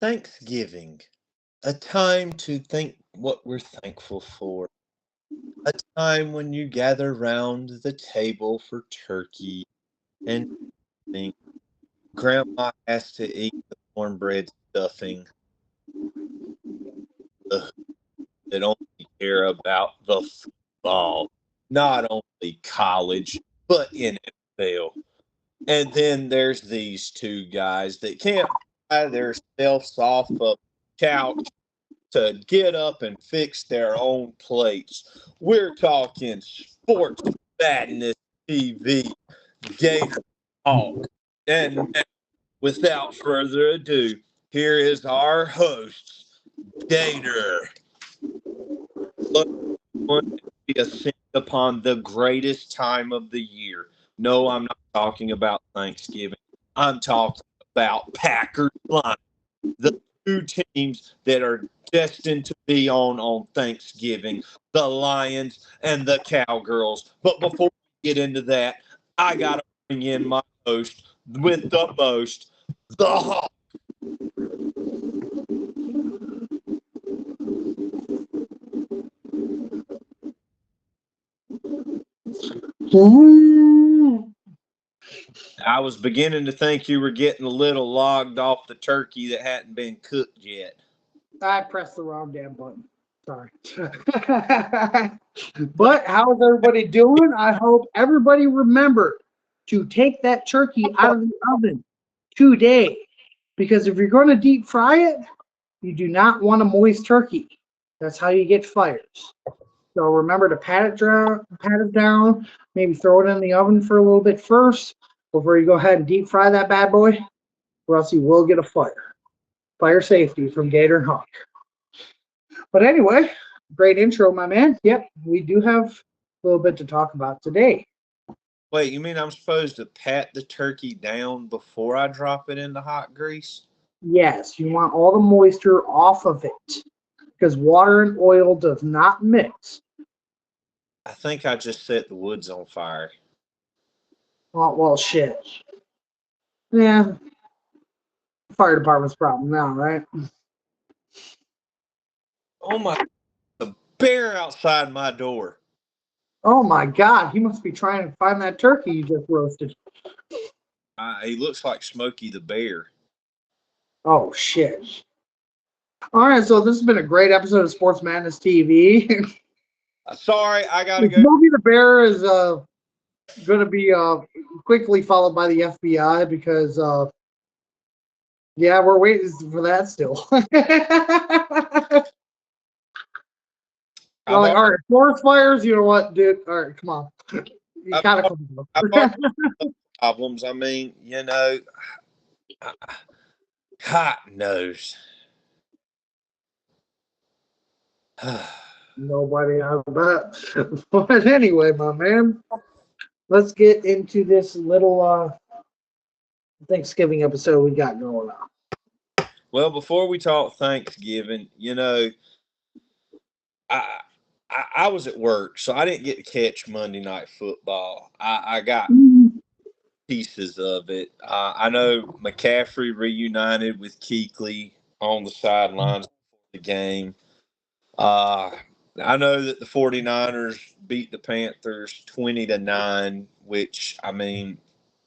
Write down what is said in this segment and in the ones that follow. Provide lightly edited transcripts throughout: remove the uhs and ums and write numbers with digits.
Thanksgiving, a time to think what we're thankful for, a time when you gather round the table for turkey and think grandma has to eat the cornbread stuffing, the that only care about the football, not only college, but NFL. And then there's these two guys that can't buy themselves off a couch to get up and fix their own plates. We're talking sports madness TV, Gator talk. And without further ado, here is our host, Gator. Look, we ascend upon the greatest time of the year. No, I'm not talking about Thanksgiving. I'm talking about Packers Lions, the two teams that are destined to be on Thanksgiving, the Lions and the Cowgirls. But before we get into that, I got to bring in my host with the most, the Hawk. I was beginning to think you were getting a little logged off the turkey that hadn't been cooked yet. I pressed the wrong damn button. Sorry. But how's everybody doing? I hope everybody remembered to take that turkey out of the oven today. Because if you're going to deep fry it, you do not want a moist turkey. That's how you get fires. So remember to pat it down, maybe throw it in the oven for a little bit first before you go ahead and deep fry that bad boy, or else you will get a fire. Fire safety from Gator and Hawk. But anyway, great intro, my man. Yep, we do have a little bit to talk about today. Wait, you mean I'm supposed to pat the turkey down before I drop it in the hot grease? Yes, you want all the moisture off of it because water and oil does not mix. I think I just set the woods on fire. Oh, well, shit. Yeah, fire department's problem now, right? Oh my, the bear outside my door. Oh my God, he must be trying to find that turkey you just roasted. He looks like Smokey the Bear. Oh shit. All right, so this has been a great episode of Sports Madness TV. Sorry, I gotta go. Smokey the Bear is going to be quickly followed by the FBI because yeah, we're waiting for that still. I've, Like, al- all right, forest fires. You know what, dude? All right, come on. You I've, gotta al- come on. I've already problems. I mean, hot nose. Nobody has that. But anyway, my man, let's get into this little Thanksgiving episode we got going on. Well, before we talk Thanksgiving, I, I was at work, so I didn't get to catch Monday Night Football. I got pieces of it. I know McCaffrey reunited with Kuechly on the sidelines before the game. Uh, I know that the 49ers beat the Panthers 20-9, which, I mean,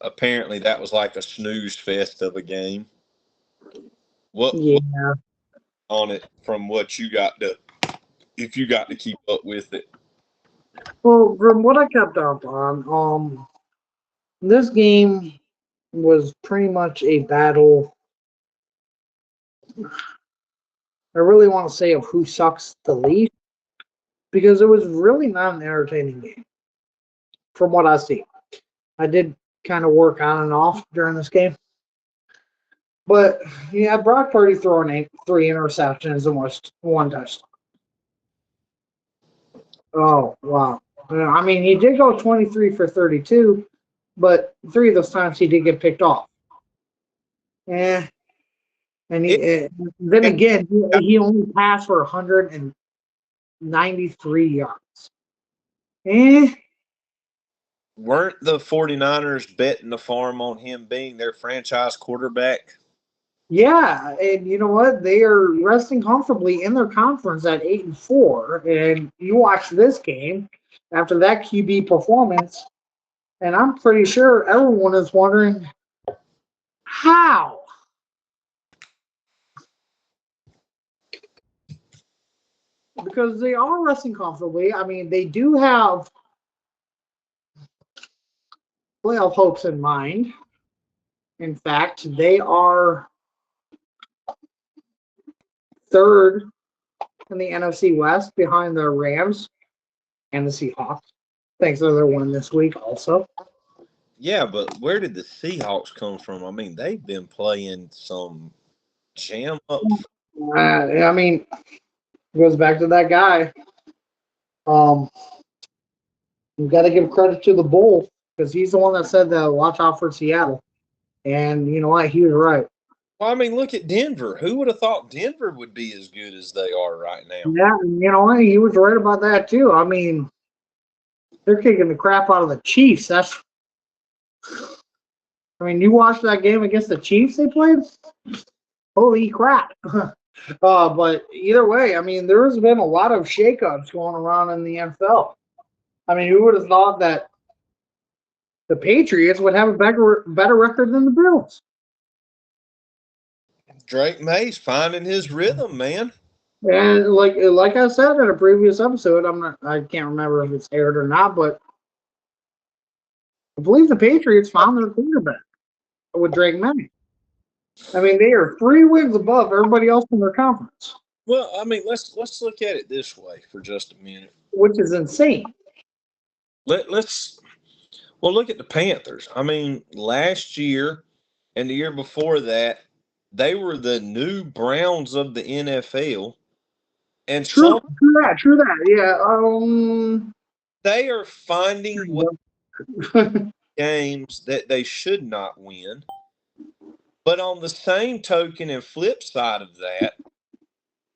apparently that was like a snooze fest of a game. What Yeah. on it from what you got to, if you got to keep up with it? Well, from what I kept up on, this game was pretty much a battle. I really want to say of who sucks the least because it was really not an entertaining game from what I see. I did kind of work on and off during this game, but yeah, Brock Purdy throwing three interceptions and was one touchdown. Oh wow! I mean, he did go 23 for 32, but three of those times he did get picked off. Yeah, and It, then it again, he only passed for 193 yards. Eh, weren't the 49ers betting the farm on him being their franchise quarterback? Yeah, and you know what? They are resting comfortably in their conference at 8-4. And you watch this game after that QB performance, and I'm pretty sure everyone is wondering how. Because they are resting comfortably. I mean, they do have playoff hopes in mind. In fact, they are third in the NFC West behind the Rams and the Seahawks. Thanks to their win this week, also. Yeah, but where did the Seahawks come from? I mean, they've been playing some jam up. I mean, it goes back to that guy. Um, you got to give credit to the Bull because he's the one that said that watch out for Seattle. And you know what? He was right. Well, I mean, look at Denver. Who would have thought Denver would be as good as they are right now? Yeah, and you know what? He was right about that too. I mean, they're kicking the crap out of the Chiefs. You watched that game against the Chiefs they played? Holy crap. But either way, I mean, there's been a lot of shakeups going around in the NFL. I mean, who would have thought that the Patriots would have a better record than the Bills? Drake May's finding his rhythm, man. And like I said in a previous episode, I can't remember if it's aired or not, but I believe the Patriots found their quarterback with Drake May. I mean, they are 3 wins above everybody else in their conference, Well, I mean, let's look at it this way for just a minute. which is insane. Let's well look at the Panthers. I mean, last year and the year before that, they were the new Browns of the NFL, and True, some true that. Yeah. they are finding games that they should not win. But on the same token and flip side of that,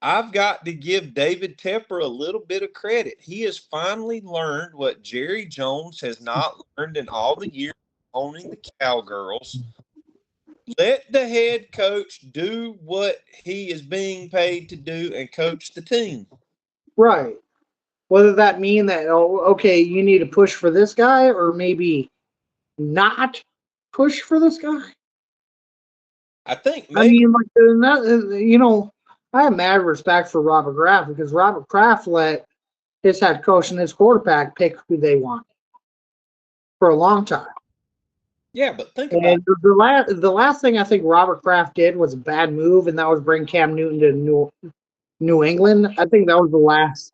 I've got to give David Tepper a little bit of credit. He has finally learned what Jerry Jones has not learned in all the years owning the Cowgirls. Let the head coach do what he is being paid to do and coach the team. Right. Whether that mean that okay, you need to push for this guy, or maybe not push for this guy. I think I maybe mean, like I have mad respect for Robert Kraft because Robert Kraft let his head coach and his quarterback pick who they want for a long time. yeah, but think about And the last thing I think Robert Kraft did was a bad move, and that was bring Cam Newton to New England. I think that was the last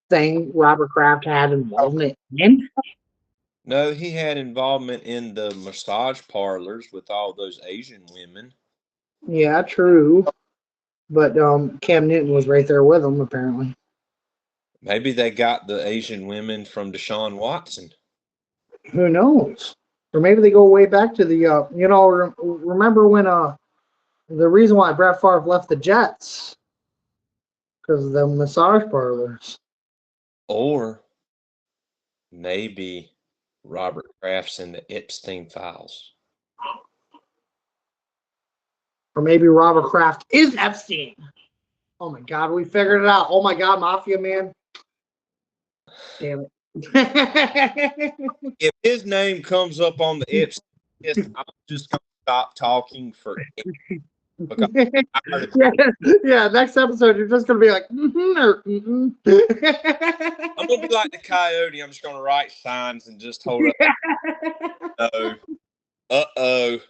thing Robert Kraft had involvement in. no, he had involvement in the massage parlors with all those Asian women. Yeah, true. But Cam Newton was right there with him, apparently. Maybe they got the Asian women from Deshaun Watson. Who knows? Or maybe they go way back to the remember when the reason why Brett Favre left the Jets because of the massage parlors. Or maybe Robert Kraft's in the Epstein files. Or maybe Robert Kraft is Epstein. Oh my God, we figured it out. Oh my God, Mafia man. Damn it. If his name comes up on the Epstein list, I'm just going to stop talking for because yeah, yeah, next episode you're just gonna be like, or I'm going to be like the coyote. I'm just going to write signs and just hold up. Uh-oh. Uh-oh.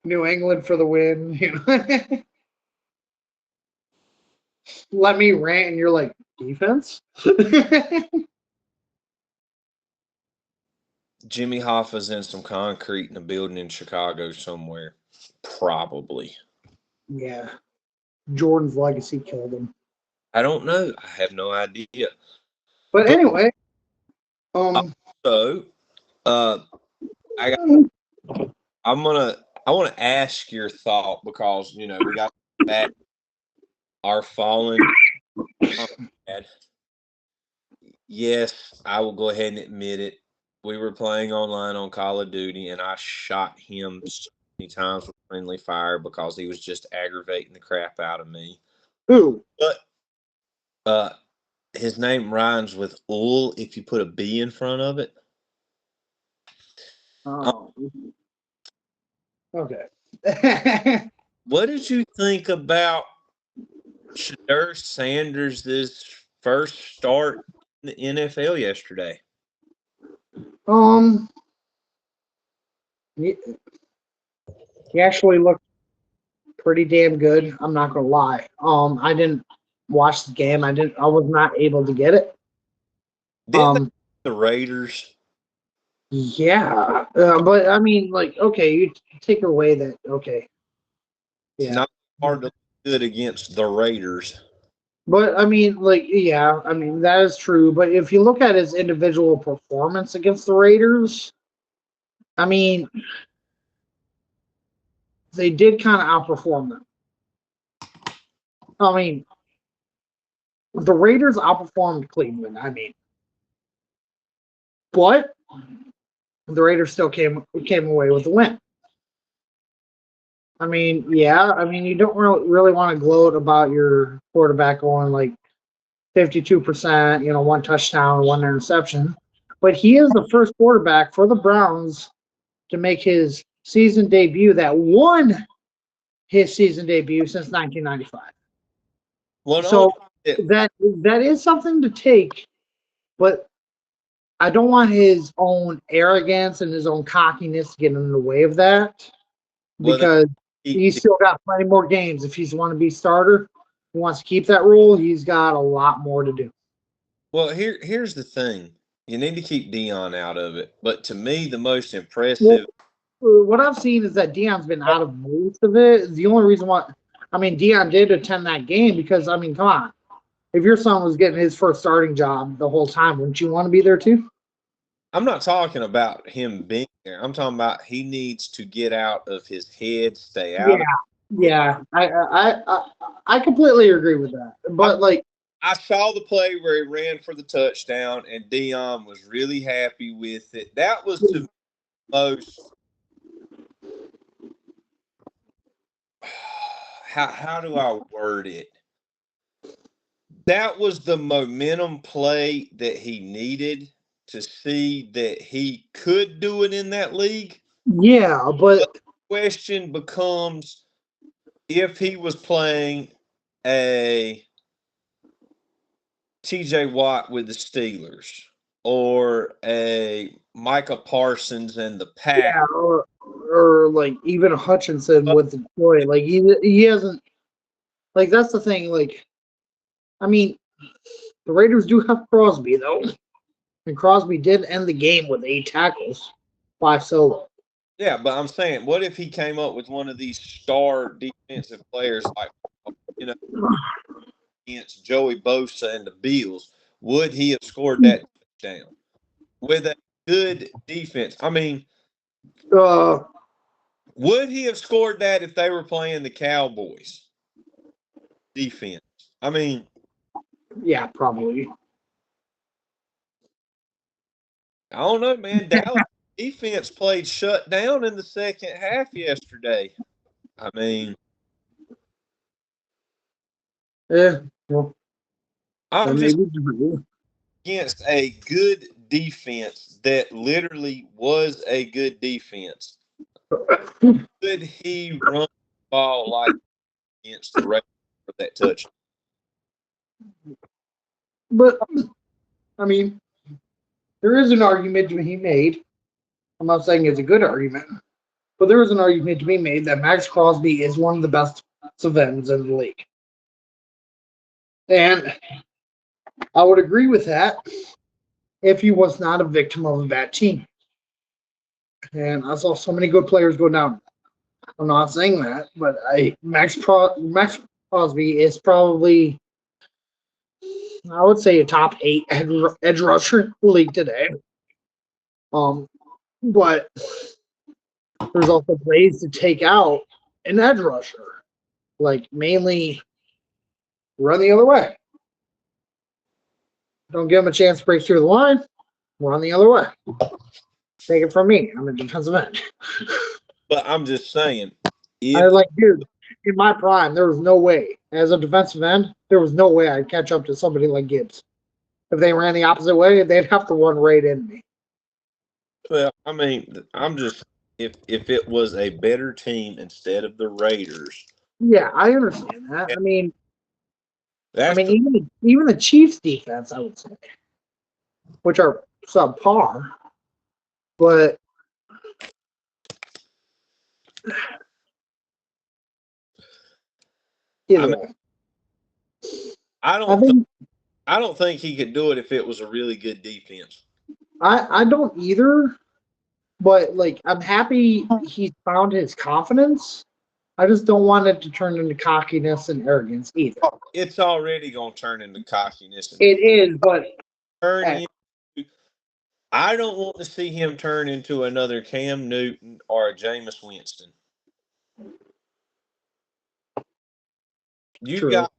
New England for the win. Let me rant, and you're like, defense? Jimmy Hoffa's in some concrete in a building in Chicago somewhere. Probably. Yeah. Jordan's legacy killed him. I don't know. I have no idea. But But anyway, so, I want to ask your thought because we got back our fallen. Yes, I will go ahead and admit it. we were playing online on Call of Duty, and I shot him so many times with friendly fire because he was just aggravating the crap out of me. Who? But uh, his name rhymes with Ul if you put a B in front of it. Um, Oh, okay. what did you think about Shadur Sanders' first start in the NFL yesterday? um, he, he actually looked pretty damn good. I'm not gonna lie. I didn't watch the game. I was not able to get it. Didn't they Um, the Raiders? yeah, but I mean, like, okay, you take away that. Okay, It's yeah, not hard to look good against the Raiders. but I mean, like, yeah, I mean that is true. But if you look at his individual performance against the Raiders, I mean, they did kind of outperform them. I mean, the Raiders outperformed Cleveland. I mean, but the Raiders still came away with the win. I mean, yeah, I mean, you don't really want to gloat about your quarterback going like 52%, one touchdown, one interception. But he is the first quarterback for the Browns to make his season debut that won his season debut since 1995. Well, So no, that is something to take, but I don't want his own arrogance and his own cockiness to get in the way of that well, because he, he's still got plenty more games. If he's want to be starter, he wants to keep that role, he's got a lot more to do. well, here's the thing. You need to keep Dion out of it. But to me, the most Well, impressive. what I've seen is that Dion's been out of most of it. The only reason why, I mean, Dion did attend that game because, I mean, come on. If your son was getting his first starting job the whole time, wouldn't you want to be there too? I'm not talking about him being there. I'm talking about he needs to get out of his head, stay Yeah, out of it. yeah, I completely agree with that. I, But like, I saw the play where he ran for the touchdown, and Dion was really happy with it. That was to me most. How do I word it? That was the momentum play that he needed to see that he could do it in that league. yeah, but But the question becomes if he was playing a TJ Watt with the Steelers or a Micah Parsons and the Pack. yeah, or like even Hutchinson with Detroit, like he hasn't like that's the thing. Like, I mean, the Raiders do have Crosby though, and Crosby did end the game with 8 tackles, 5 solo. Yeah, but I'm saying, what if he came up with one of these star defensive players like, you know, against Joey Bosa and the Bills? Would he have scored that touchdown with a good defense? I mean, Uh, would he have scored that if they were playing the Cowboys defense? I mean, yeah, probably. I don't know, man. Dallas defense played shut down in the second half yesterday. I mean, Yeah, well, that I'm may just be true. against a good defense that literally was a good defense. Could he run the ball like against the Raiders for that touch? But I mean, there is an argument to be made. I'm not saying it's a good argument, but there is an argument to be made that Max Crosby is one of the best ends in the league. And I would agree with that if he was not a victim of a bad team. And I saw so many good players go down. I'm not saying that, but Max Crosby is probably, I would say, a top 8 edge rusher in the league today. Um, but there's also ways to take out an edge rusher, like mainly run the other way. Don't give him a chance to break through the line. run the other way. Take it from me. I'm a defensive end. But I'm just saying, I if like, dude, in my prime, there was no way. As a defensive end, there was no way I'd catch up to somebody like Gibbs. If they ran the opposite way, they'd have to run right into me. well, I mean, I'm just if it was a better team instead of the Raiders, Yeah, I understand that. I that's mean, the even the Chiefs' defense, I would say, which are subpar, but I either mean, way, I I don't think I don't think he could do it if it was a really good defense. I don't either. But like, I'm happy he's found his confidence. I just don't want it to turn into cockiness and arrogance either. It's already gonna turn into cockiness and It is, but turn eh, into. I don't want to see him turn into another Cam Newton or a Jameis Winston. You true. got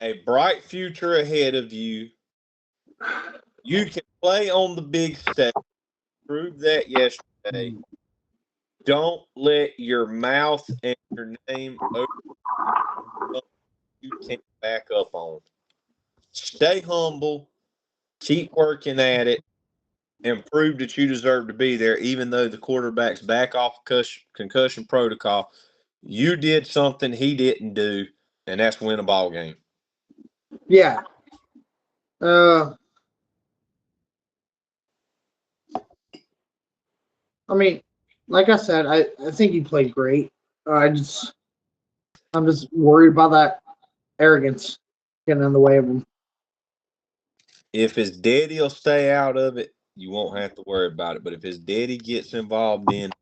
a bright future ahead of you. You can play on the big stage. Proved that yesterday. Don't let your mouth and your name over something you can't back up on. Stay humble, keep working at it, and prove that you deserve to be there, even though the quarterback's back off concussion protocol. You did something he didn't do, and that's win a ball game. Yeah. Uh, I mean, like I said, I think he played great. I'm just worried about that arrogance getting in the way of him. If his daddy will stay out of it, you won't have to worry about it. But if his daddy gets involved in it,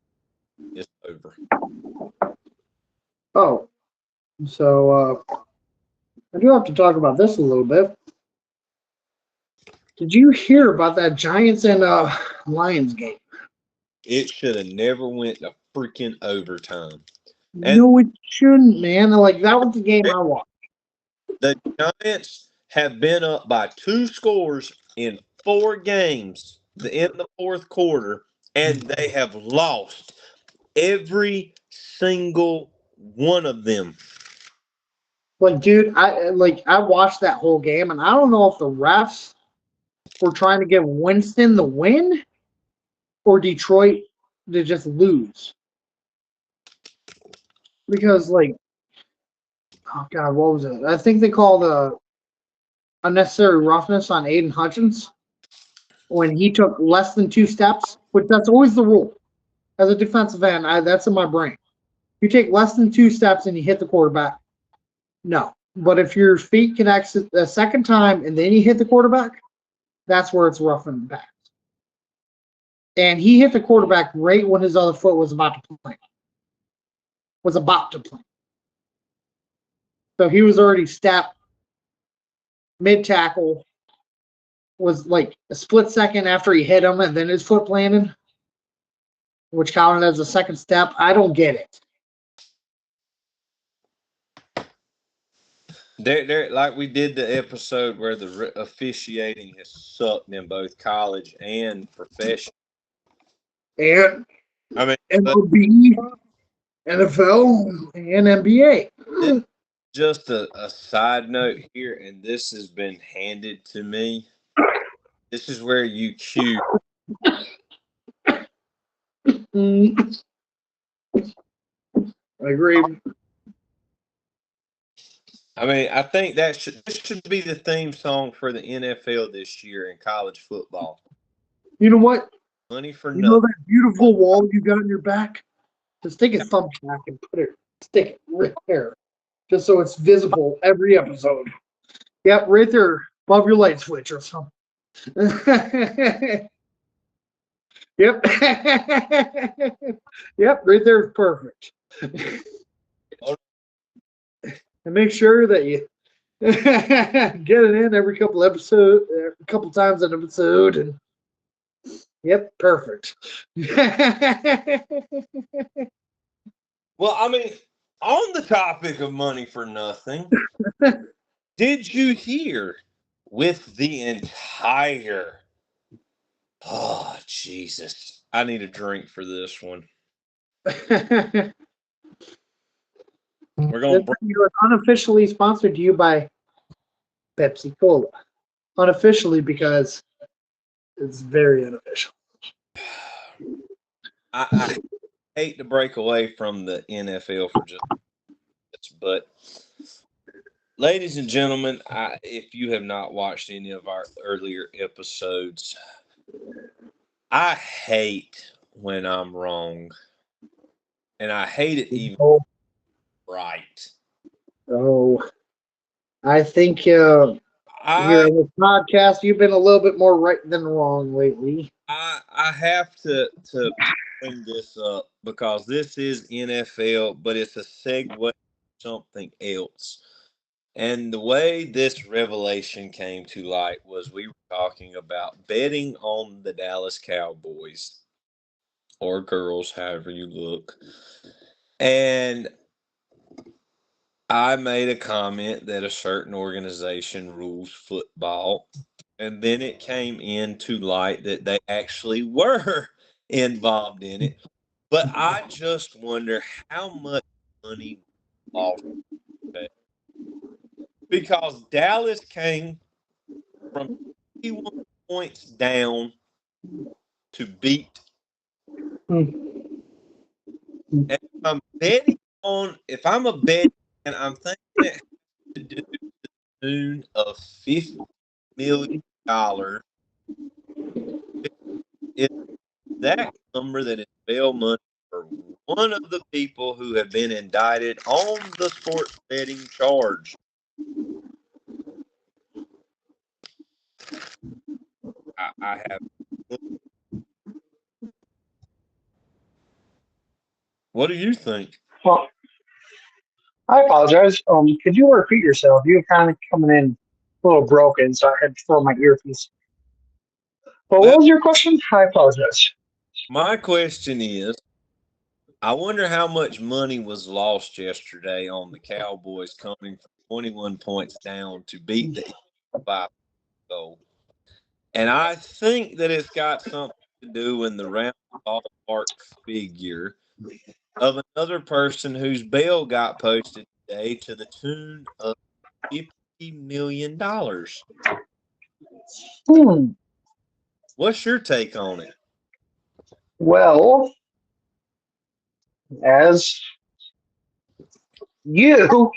it's over. Oh, so I do have to talk about this a little bit. Did you hear about that Giants and Lions game? It should have never went to freaking overtime. And No, it shouldn't, man. Like that was the game I watched. the Giants have been up by 2 scores in 4 games in the fourth quarter, and they have lost every single one of them. Like, dude, I watched that whole game, and I don't know if the refs were trying to give Winston the win or Detroit to just lose. Because, like, oh god, what was it? I think they called unnecessary roughness on Aiden Hutchins when he took less than 2 steps, which that's always the rule. As a defensive end, that's in my brain. You take less than 2 steps and you hit the quarterback. No. But if your feet connects the second time and then you hit the quarterback, that's where it's rough in the pass. And he hit the quarterback right when his other foot was about to play. Was about to play. So he was already stepped mid tackle. Was like a split second after he hit him, and then his foot planted, which counted as a second step. I don't get it. They're like we did the episode where the officiating has sucked in both college and professional. And I mean, but MLB, NFL, and NBA. this, just a side note here, and this has been handed to me. This is where you cue. I agree. I mean, I think this should be the theme song for the NFL this year in college football. You know what? Money for You know nothing. that beautiful wall you got in your back? Just take a thumbtack and stick it right there, just so it's visible every episode. Yep, right there, above your light switch or something. Yep. Yep, right there is perfect. And make sure that you get it in every a couple times an episode, and yep, perfect. Well, I mean, on the topic of money for nothing, did you hear with the entire Oh, Jesus. I need a drink for this one. This We're going to break. video is unofficially sponsored to you by Pepsi Cola. Unofficially because it's very unofficial. I hate to break away from the NFL for just minutes, but ladies and gentlemen, if you have not watched any of our earlier episodes, I hate when I'm wrong, and I hate it even Oh, right. oh. I think here I on this podcast, you've been a little bit more right than wrong lately. I have to bring this up because this is NFL, but it's a segue to something else. And the way this revelation came to light was we were talking about betting on the Dallas Cowboys or girls, however you look. And I made a comment that a certain organization rules football. And then it came into light that they actually were involved in it. But I just wonder how much money lost because Dallas came from 21 points down to beat. Hmm. And if I'm a betting and I'm thinking it has to do to the tune of $50 million, is that number that is bail money for one of the people who have been indicted on the sports betting charge. I have. What do you think? Well, I apologize. Could you repeat yourself? You're kind of coming in a little broken, so I had to throw my earpiece. But Well, what was your question? I apologize. my question is I wonder how much money was lost yesterday on the Cowboys coming from 21 points down to beat the Eagles by goal. And I think that it's got something to do in the round ballpark figure of another person whose bail got posted today to the tune of $50 million. Hmm. What's your take on it? Well, as you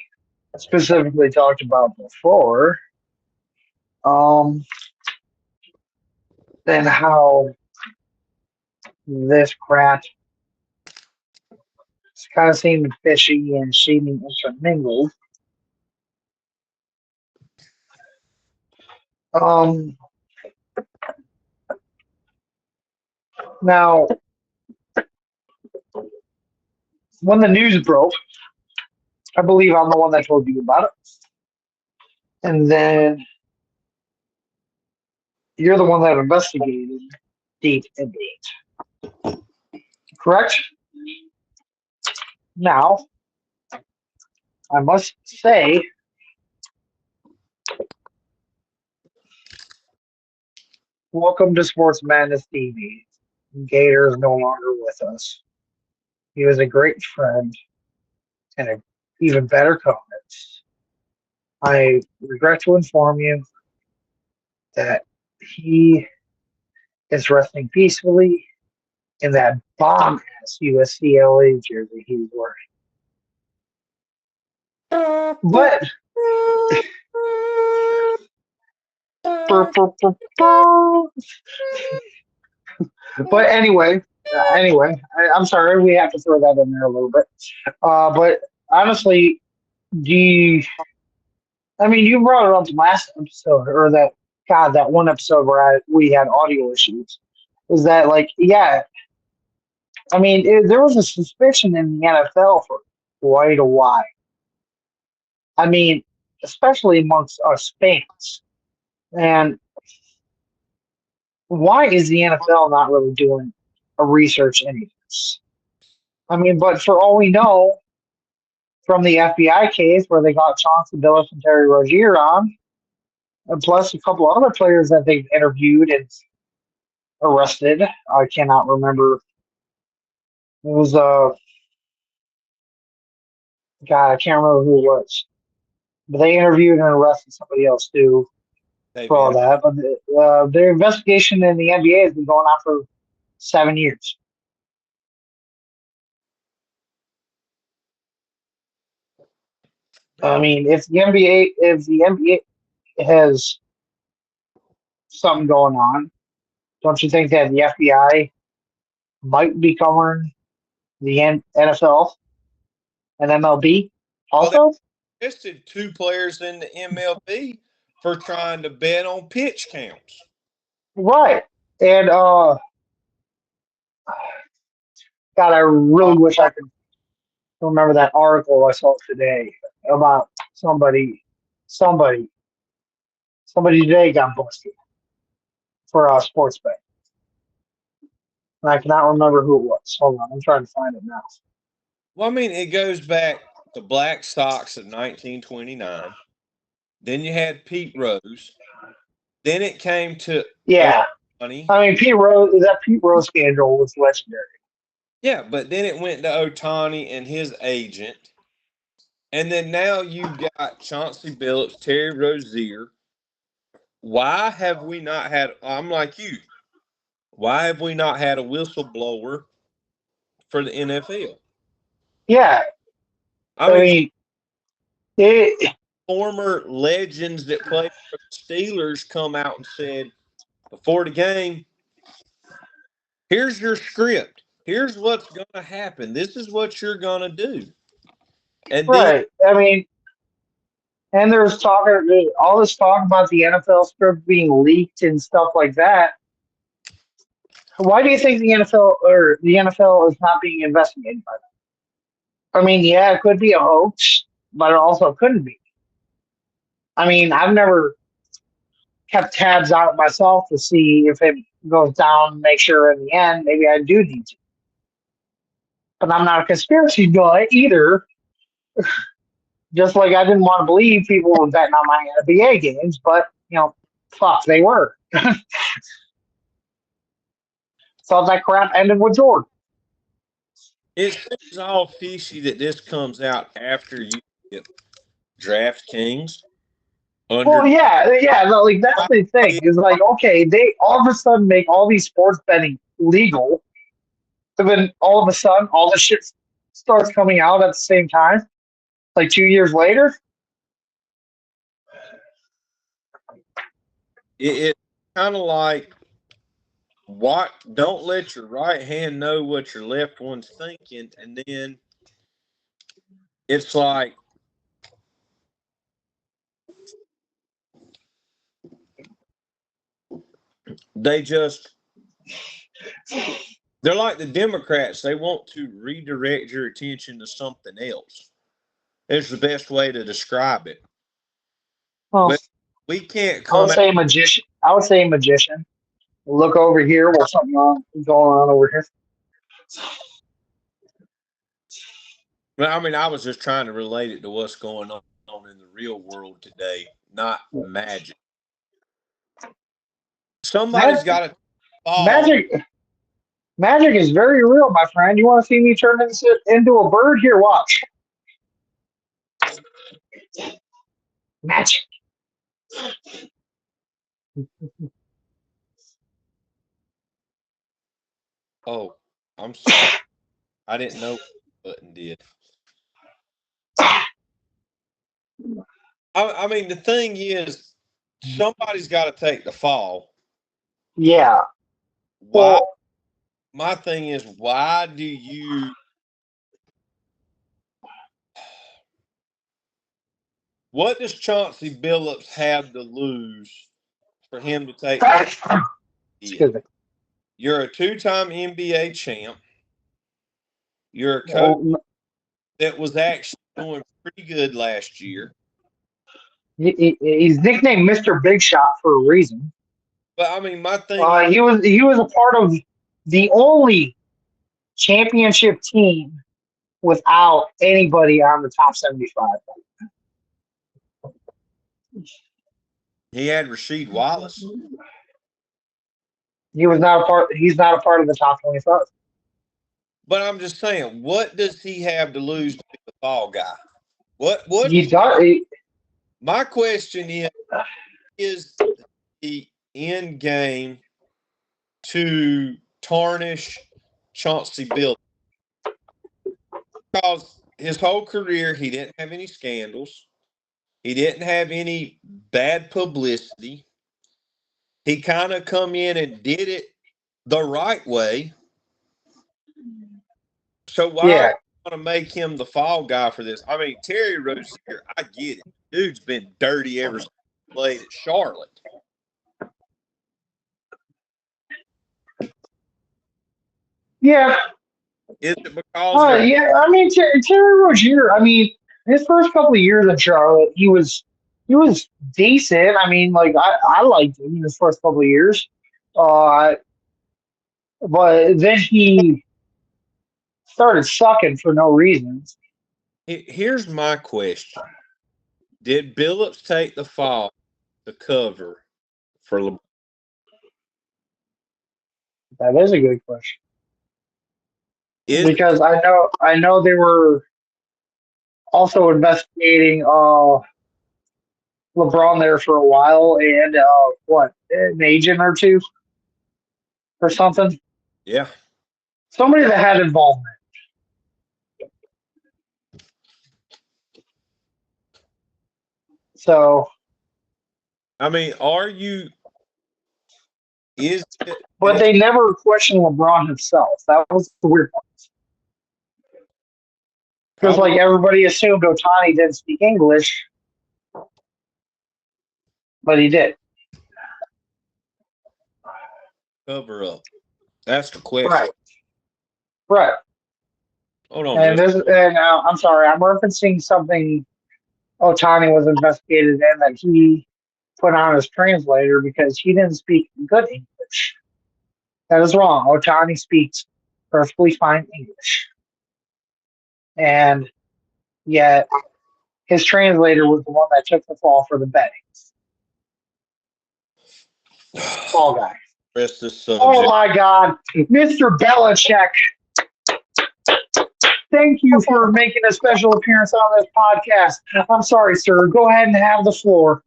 specifically talked about before, um, and how this crap kind of seemed fishy and seeming intermingled. Um, Now, when the news broke, I believe I'm the one that told you about it. And then you're the one that investigated deep and deep. Correct? Now, I must say, welcome to Sports Madness TV. Gator is no longer with us. He was a great friend and an even better co-host. I regret to inform you that he is resting peacefully in that bomb ass USCLA jersey he was wearing. But but I'm sorry, we have to throw that in there a little bit. But honestly, do you, I mean, you brought it up last episode, or that one episode where we had audio issues. Is that like, yeah, I mean, there was a suspicion in the NFL for quite a while. I mean, especially amongst us fans. And why is the NFL not really doing a research into this? I mean, but for all we know, from the FBI case where they got Chauncey Billups and Terry Rozier on, and plus a couple of other players that they've interviewed and arrested. I cannot remember. It was God, I can't remember who it was. But they interviewed and arrested somebody else too for all David. that. But their investigation in the NBA has been going on for 7 years. I Oh, mean, if the NBA has something going on, don't you think that the FBI might be covering the NFL and MLB well, they also? arrested two players in the MLB for trying to bet on pitch counts. Right. And God, I really wish I could remember that article I saw today about somebody, somebody today got busted for sports bet, and I cannot remember who it was. Hold on, I'm trying to find it now. Well, I mean, it goes back to Black Sox of 1929. Then you had Pete Rose. Then it came to Yeah, Otani. I mean Pete Rose scandal was legendary. Yeah, but then it went to Otani and his agent. And then now you've got Chauncey Billups, Terry Rozier. Why have we not had, I'm like you, why have we not had a whistleblower for the NFL? Yeah, I I mean, mean it. former legends that played for the Steelers come out and said before the game, here's your script. Here's what's going to happen. This is what you're going to do. And then Right. I mean, and there's all this talk about the NFL script being leaked and stuff like that. Why do you think the NFL is not being investigated by them? I mean, yeah, it could be a hoax, but it also couldn't be. I mean, I've never kept tabs on it myself to see if it goes down, make sure in the end, maybe I do need to. But I'm not a conspiracy guy either. Just like I didn't want to believe people were betting on my NBA games, but fuck, they were. Thought that crap ended with Jordan. it seems all fishy that this comes out after you get DraftKings Well, under. yeah, yeah. No, like that's the thing. Is like, okay, they all of a sudden make all these sports betting legal, and then all of a sudden, all the shit starts coming out at the same time. Like 2 years later. It's kind of like what don't let your right hand know what your left one's thinking, and then it's like they just they're like the Democrats. They want to redirect your attention to something else. It's the best way to describe it. Well, Well, we can't I would come out. say magician. I would say magician. Look over here. What's something going on over here? Well, I mean, I was just trying to relate it to what's going on in the real world today, not magic. Somebody's Magic, got to fall. magic, magic is very real, my friend. You want to see me turn this into a bird? Here, watch. Magic. Oh, I'm sorry. I didn't know what the button did. I mean, the thing is, somebody's got to take the fall. Yeah. Why? Well, My thing is, why do you? What does Chauncey Billups have to lose for him to take the hit? excuse me. You're a two-time NBA champ. You're a coach Well, that was actually doing pretty good last year. he's nicknamed Mr. Big Shot for a reason. But I mean, my thing is, He was a part of the only championship team without anybody on the top 75. he had Rasheed Wallace. He was not a part. He's not a part of the top 25. But I'm just saying, what does he have to lose to be the fall guy? What He does. my question is the end game to tarnish Chauncey Bill? Because his whole career he didn't have any scandals. He didn't have any bad publicity. He kind of come in and did it the right way. So why are Yeah, we going to make him the fall guy for this? I mean, Terry Rozier, I get it. Dude's been dirty ever since he played at Charlotte. yeah, Is it because they're yeah. I mean, Terry Rozier. I mean, his first couple of years in Charlotte, he was decent. I mean, like I liked him in his first couple of years, uh, but then he started sucking for no reasons. here's my question. Did Billups take the fall to cover for LeBron? That is a good question Is because I know they were also investigating LeBron there for a while and what an agent or two or something. yeah. Somebody that had involvement. So, I mean, are you is it but they never questioned LeBron himself. That was the weird part. Because probably like everybody assumed Otani didn't speak English, but he did. cover up? That's the question. Right. Right. Hold on And just this and I'm sorry, I'm referencing something Otani was investigated in that he put on his translator because he didn't speak good English. That is wrong. Otani speaks perfectly fine English. And yet his translator was the one that took the fall for the betting. Fall guy. rest this Oh subject. my God. Mr. Belichick, thank you for making a special appearance on this podcast. I'm sorry, sir. Go ahead and have the floor.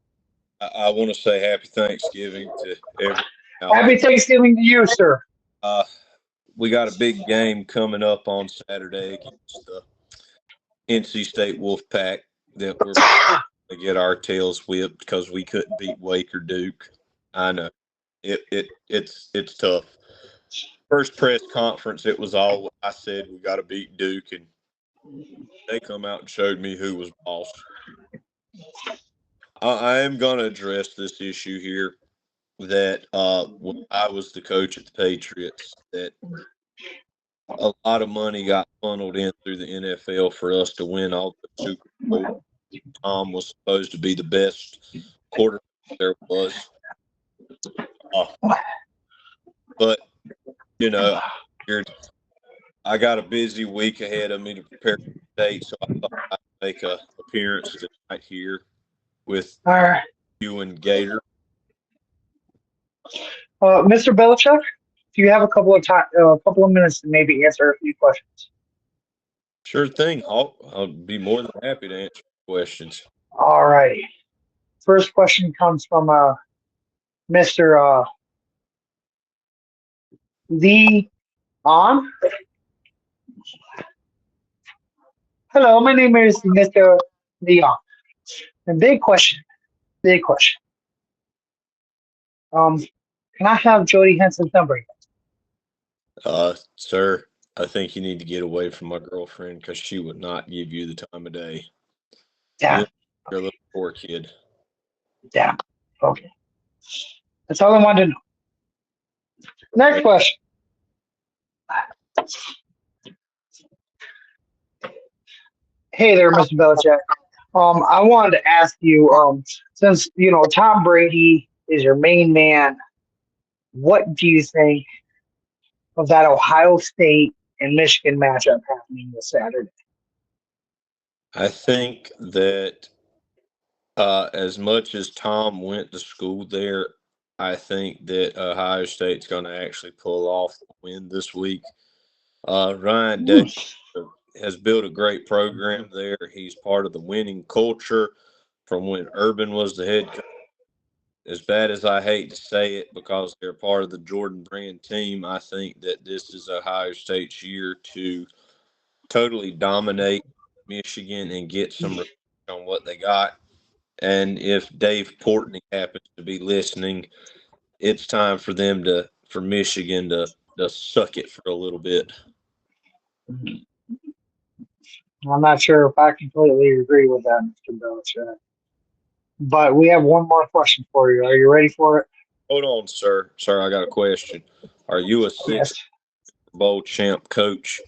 I want to say happy Thanksgiving to everyone out there. Happy Thanksgiving to you, sir. Uh, we got a big game coming up on Saturday against the NC State Wolfpack that we're to get our tails whipped because we couldn't beat Wake or Duke. I know it's tough. First press conference, it was all I said. We got to beat Duke, and they come out and showed me who was boss. I am going to address this issue here that when I was the coach at the Patriots, that a lot of money got funneled in through the NFL for us to win all the Super Bowl. Tom was supposed to be the best quarterback there was. But, you know, I got a busy week ahead of me to prepare for the date, so I thought I'd make an appearance tonight here with All right. you and Gator. Mr. Belichick, do you have a couple of minutes to maybe answer a few questions? Sure thing, Hawk. I'll be more than happy to answer questions. All right. First question comes from Mr. Lee On. Hello, my name is Mr. Leon. And big question. Um, can I have Jody Henson's number? Sir, I think you need to get away from my girlfriend because she would not give you the time of day. Damn, You're a little poor kid. damn. Okay. That's all I wanted to know. Next question. Hey there, Mr. Belichick. I wanted to ask you, since Tom Brady is your main man, what do you think of that Ohio State and Michigan matchup happening this Saturday? I think that as much as Tom went to school there, I think that Ohio State's going to actually pull off the win this week. Ryan Day Hmm. has built a great program there. He's part of the winning culture from when Urban was the head coach. As bad as I hate to say it, because they're part of the Jordan Brand team, I think that this is Ohio State's year to totally dominate Michigan and get some revenge on what they got. And if Dave Portney happens to be listening, it's time for them to for Michigan to suck it for a little bit. I'm not sure if I completely agree with that, Mr. Belichick. But we have one more question for you. Are you ready for it? Hold on, sir. Sir, I got a question. Are you a Yes. six bowl champ coach?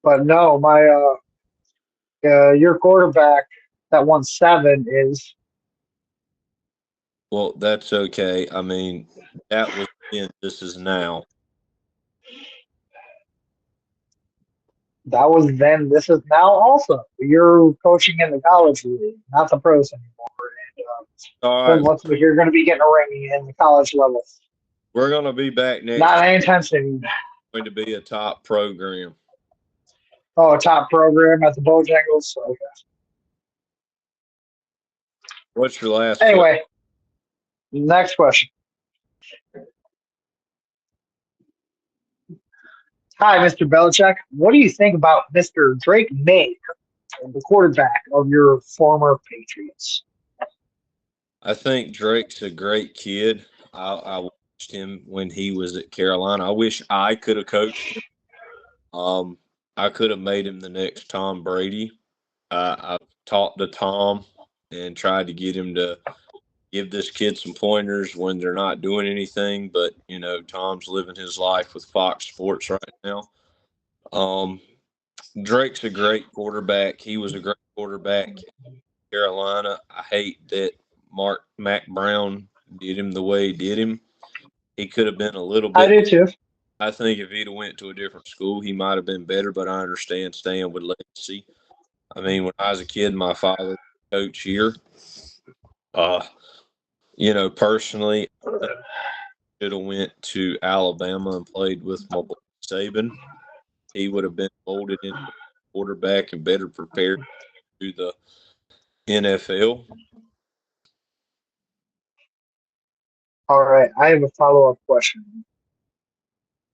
But no, my your quarterback that won seven is Well, that's okay. I mean, that was then. This is now. that was then. This is now also. You're coaching in the college league, not the pros anymore. All And right, looks like you're going to be getting a ring in the college level. we're gonna be back next Not week. anytime soon. Going to be a top program. Oh, top program at the Bojangles. Okay. What's your last question? Anyway, next question. Hi, Mr. Belichick. What do you think about Mr. Drake May, the quarterback of your former Patriots? I think Drake's a great kid. I watched him when he was at Carolina. I wish I could have coached him. Um, I could have made him the next Tom Brady. I've talked to Tom and tried to get him to give this kid some pointers when they're not doing anything. But Tom's living his life with Fox Sports right now. Um, Drake's a great quarterback. He was a great quarterback in Carolina. I hate that Mac Brown did him the way he did him. He could have been a little I bit. do too. I think if he'd have went to a different school, he might have been better. But I understand staying with legacy. I mean, when I was a kid, my father was a coach here. Uh, personally, I think he should have went to Alabama and played with my boy Saban. He would have been molded into a quarterback and better prepared to the NFL. All right, I have a follow-up question.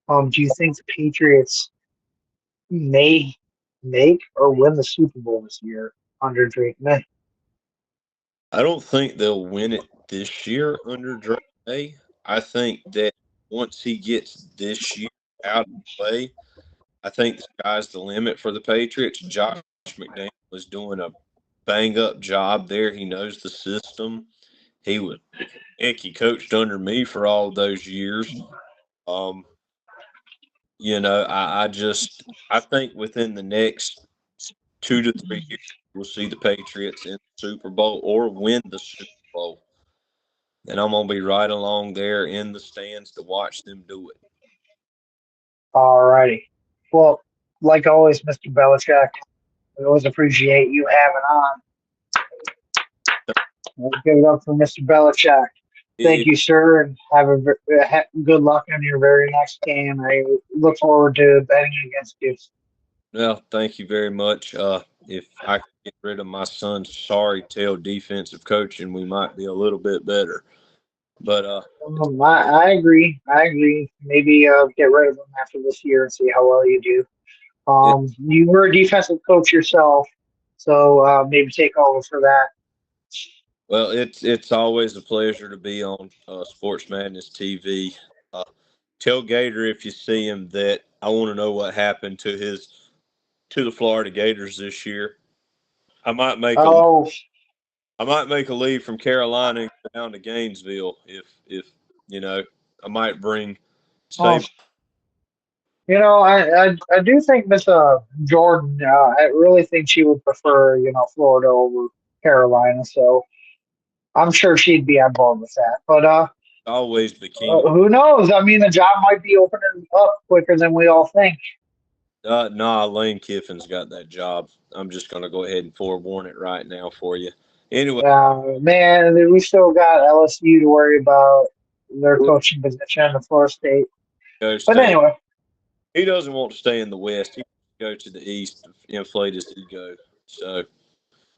Do you think the Patriots may make or win the Super Bowl this year under Drake May? I don't think they'll win it this year under Drake May. I think that once he gets this year out of the way, I think the sky's the limit for the Patriots. Josh McDaniel is doing a bang up job there. He knows the system. He was heck, he coached under me for all those years. Um, I think within the next 2 to 3 years we'll see the Patriots in the Super Bowl or win the Super Bowl. And I'm gonna be right along there in the stands to watch them do it. All righty. Well, like always, Mr. Belichick, we always appreciate you having on. Let's give it up for Mr. Belichick. Thank It, you, sir, and have a good luck on your very next game. I look forward to betting against you. well, thank you very much. If I could get rid of my son's sorry tail defensive coaching, we might be a little bit better. But I agree. I agree. Maybe get rid of him after this year and see how well you do. it, You were a defensive coach yourself, so maybe take over for that. well, it's always a pleasure to be on Sports Madness TV. Uh, tell Gator if you see him that I want to know what happened to the Florida Gators this year. I might make a Oh, I might make a leave from Carolina and go down to Gainesville if you know I might bring oh, Saban. I do think Miss Jordan. I really think she would prefer Florida over Carolina. So I'm sure she'd be on board with that. But Always the king. who knows? I mean, the job might be opening up quicker than we all think. Nah, Lane Kiffin's got that job. I'm just gonna go ahead and forewarn it right now for you. Anyway, Man, we still got LSU to worry about their coaching position in Florida State. go But stay. anyway, He doesn't want to stay in the West. He wants to go to the East, inflate his ego. So,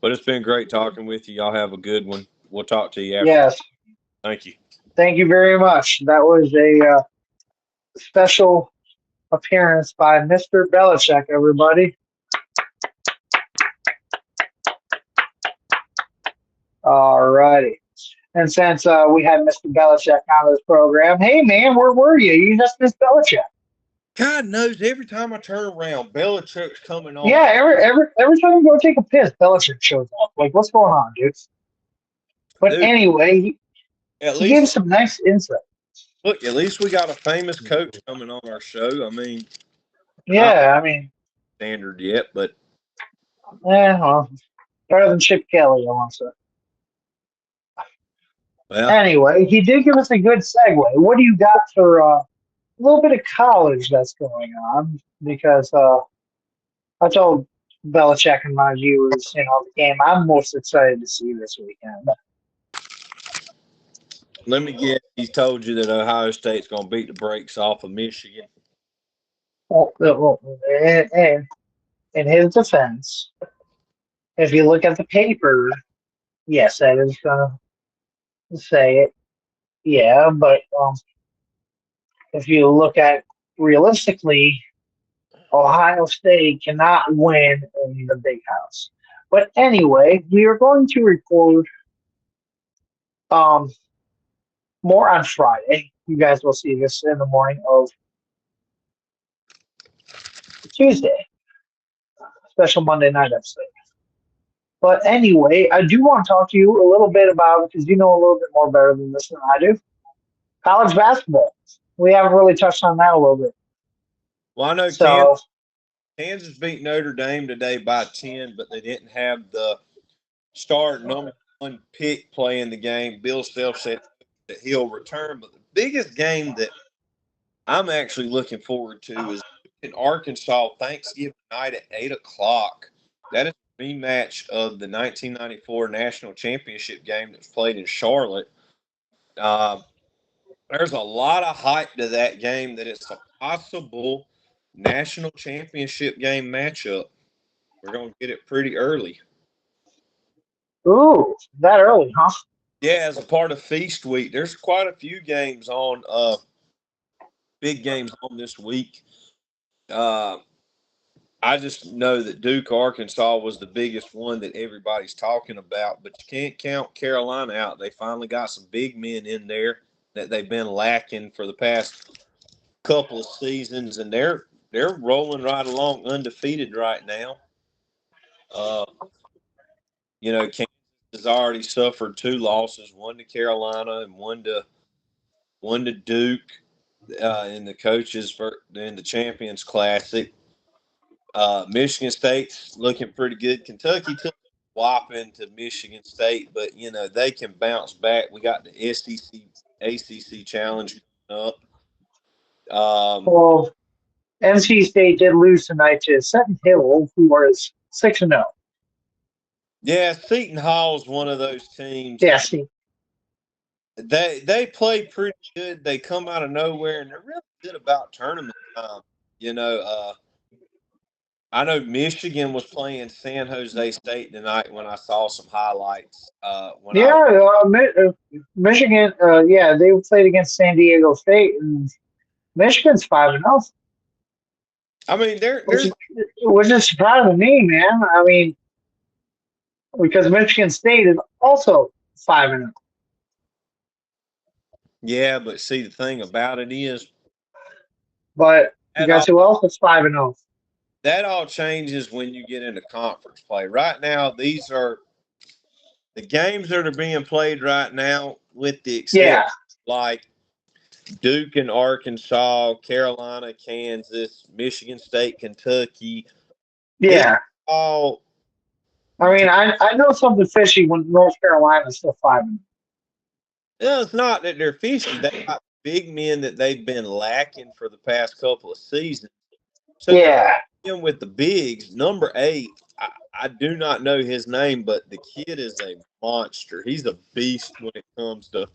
but it's been great talking with you. Y'all have a good one. We'll talk to you after. yes, Thank you. thank you very much. That was a special appearance by Mr. Belichick, everybody. All righty. And since we had Mr. Belichick on this program, hey man, where were you? You just missed Belichick. God knows every time I turn around, Belichick's coming on. Yeah, every time you go take a piss, Belichick shows up. Like, what's going on, dude? But Dude, anyway, at he gave least some nice insight. look, at least we got a famous coach coming on our show. I mean, not Yeah, I mean, standard yet, but well, better than Chip Kelly, I want to say. well, Anyway, he did give us a good segue. What do you got for a little bit of college that's going on? Because I told Belichick and my viewers, the game I'm most excited to see this weekend. let me guess. He's told you that Ohio State's going to beat the brakes off of Michigan. Well, in his defense, if you look at the paper, yes, that is going to say it. Yeah, but if you look at realistically, Ohio State cannot win in the big house. But anyway, we are going to record um, more on Friday. You guys will see this in the morning of Tuesday, special Monday night episode. But anyway, I do want to talk to you a little bit about, because you know a little bit more better than this than I do, college basketball. We haven't really touched on that a little bit. Well, I know So, Kansas beat Notre Dame today by 10, but they didn't have the start number 1 pick playing the game. Bill Self said that he'll return. But the biggest game that I'm actually looking forward to is in Arkansas Thanksgiving night at 8 o'clock. That is a rematch of the 1994 national championship game that's played in Charlotte. Uh, there's a lot of hype to that game that it's a possible national championship game matchup. We're going to get it pretty early. ooh, that early, huh? Yeah, as a part of Feast Week, there's quite a few games on, big games on this week. Uh, I just know that Duke, Arkansas was the biggest one that everybody's talking about, but you can't count Carolina out. They finally got some big men in there that they've been lacking for the past couple of seasons, and they're rolling right along undefeated right now. Uh, Kansas has already suffered 2 losses, one to Carolina and one to Duke in the coaches in the Champions Classic. Michigan State's looking pretty good. Kentucky took a whopping to Michigan State, but they can bounce back. We got the SEC ACC challenge coming up. Well, NC State did lose tonight to Seton Hill, who was 6-0. Yeah, Seton Hall's one of those teams. Yeah, see. They play pretty good. They come out of nowhere, and they're really good about tournament time. You know, uh, I know Michigan was playing San Jose State tonight when I saw some highlights. Yeah, Michigan, yeah, they played against San Diego State, and Michigan's 5-0, I mean, which there's is which is surprising to me, man. I mean, because Michigan State is also 5-0. yeah, but see the thing about it is But you that guys all who else is 5-0? that all changes when you get into conference play. Right now, these are the games that are being played right now, with the exception Yeah, like Duke and Arkansas, Carolina, Kansas, Michigan State, Kentucky. This yeah. all I mean, I know something fishy when North Carolina is still 5-0. it's not that they're fishy. They got big men that they've been lacking for the past couple of seasons. So they're Yeah, in with the bigs. Number 8, I do not know his name, but the kid is a monster. He's a beast when it comes to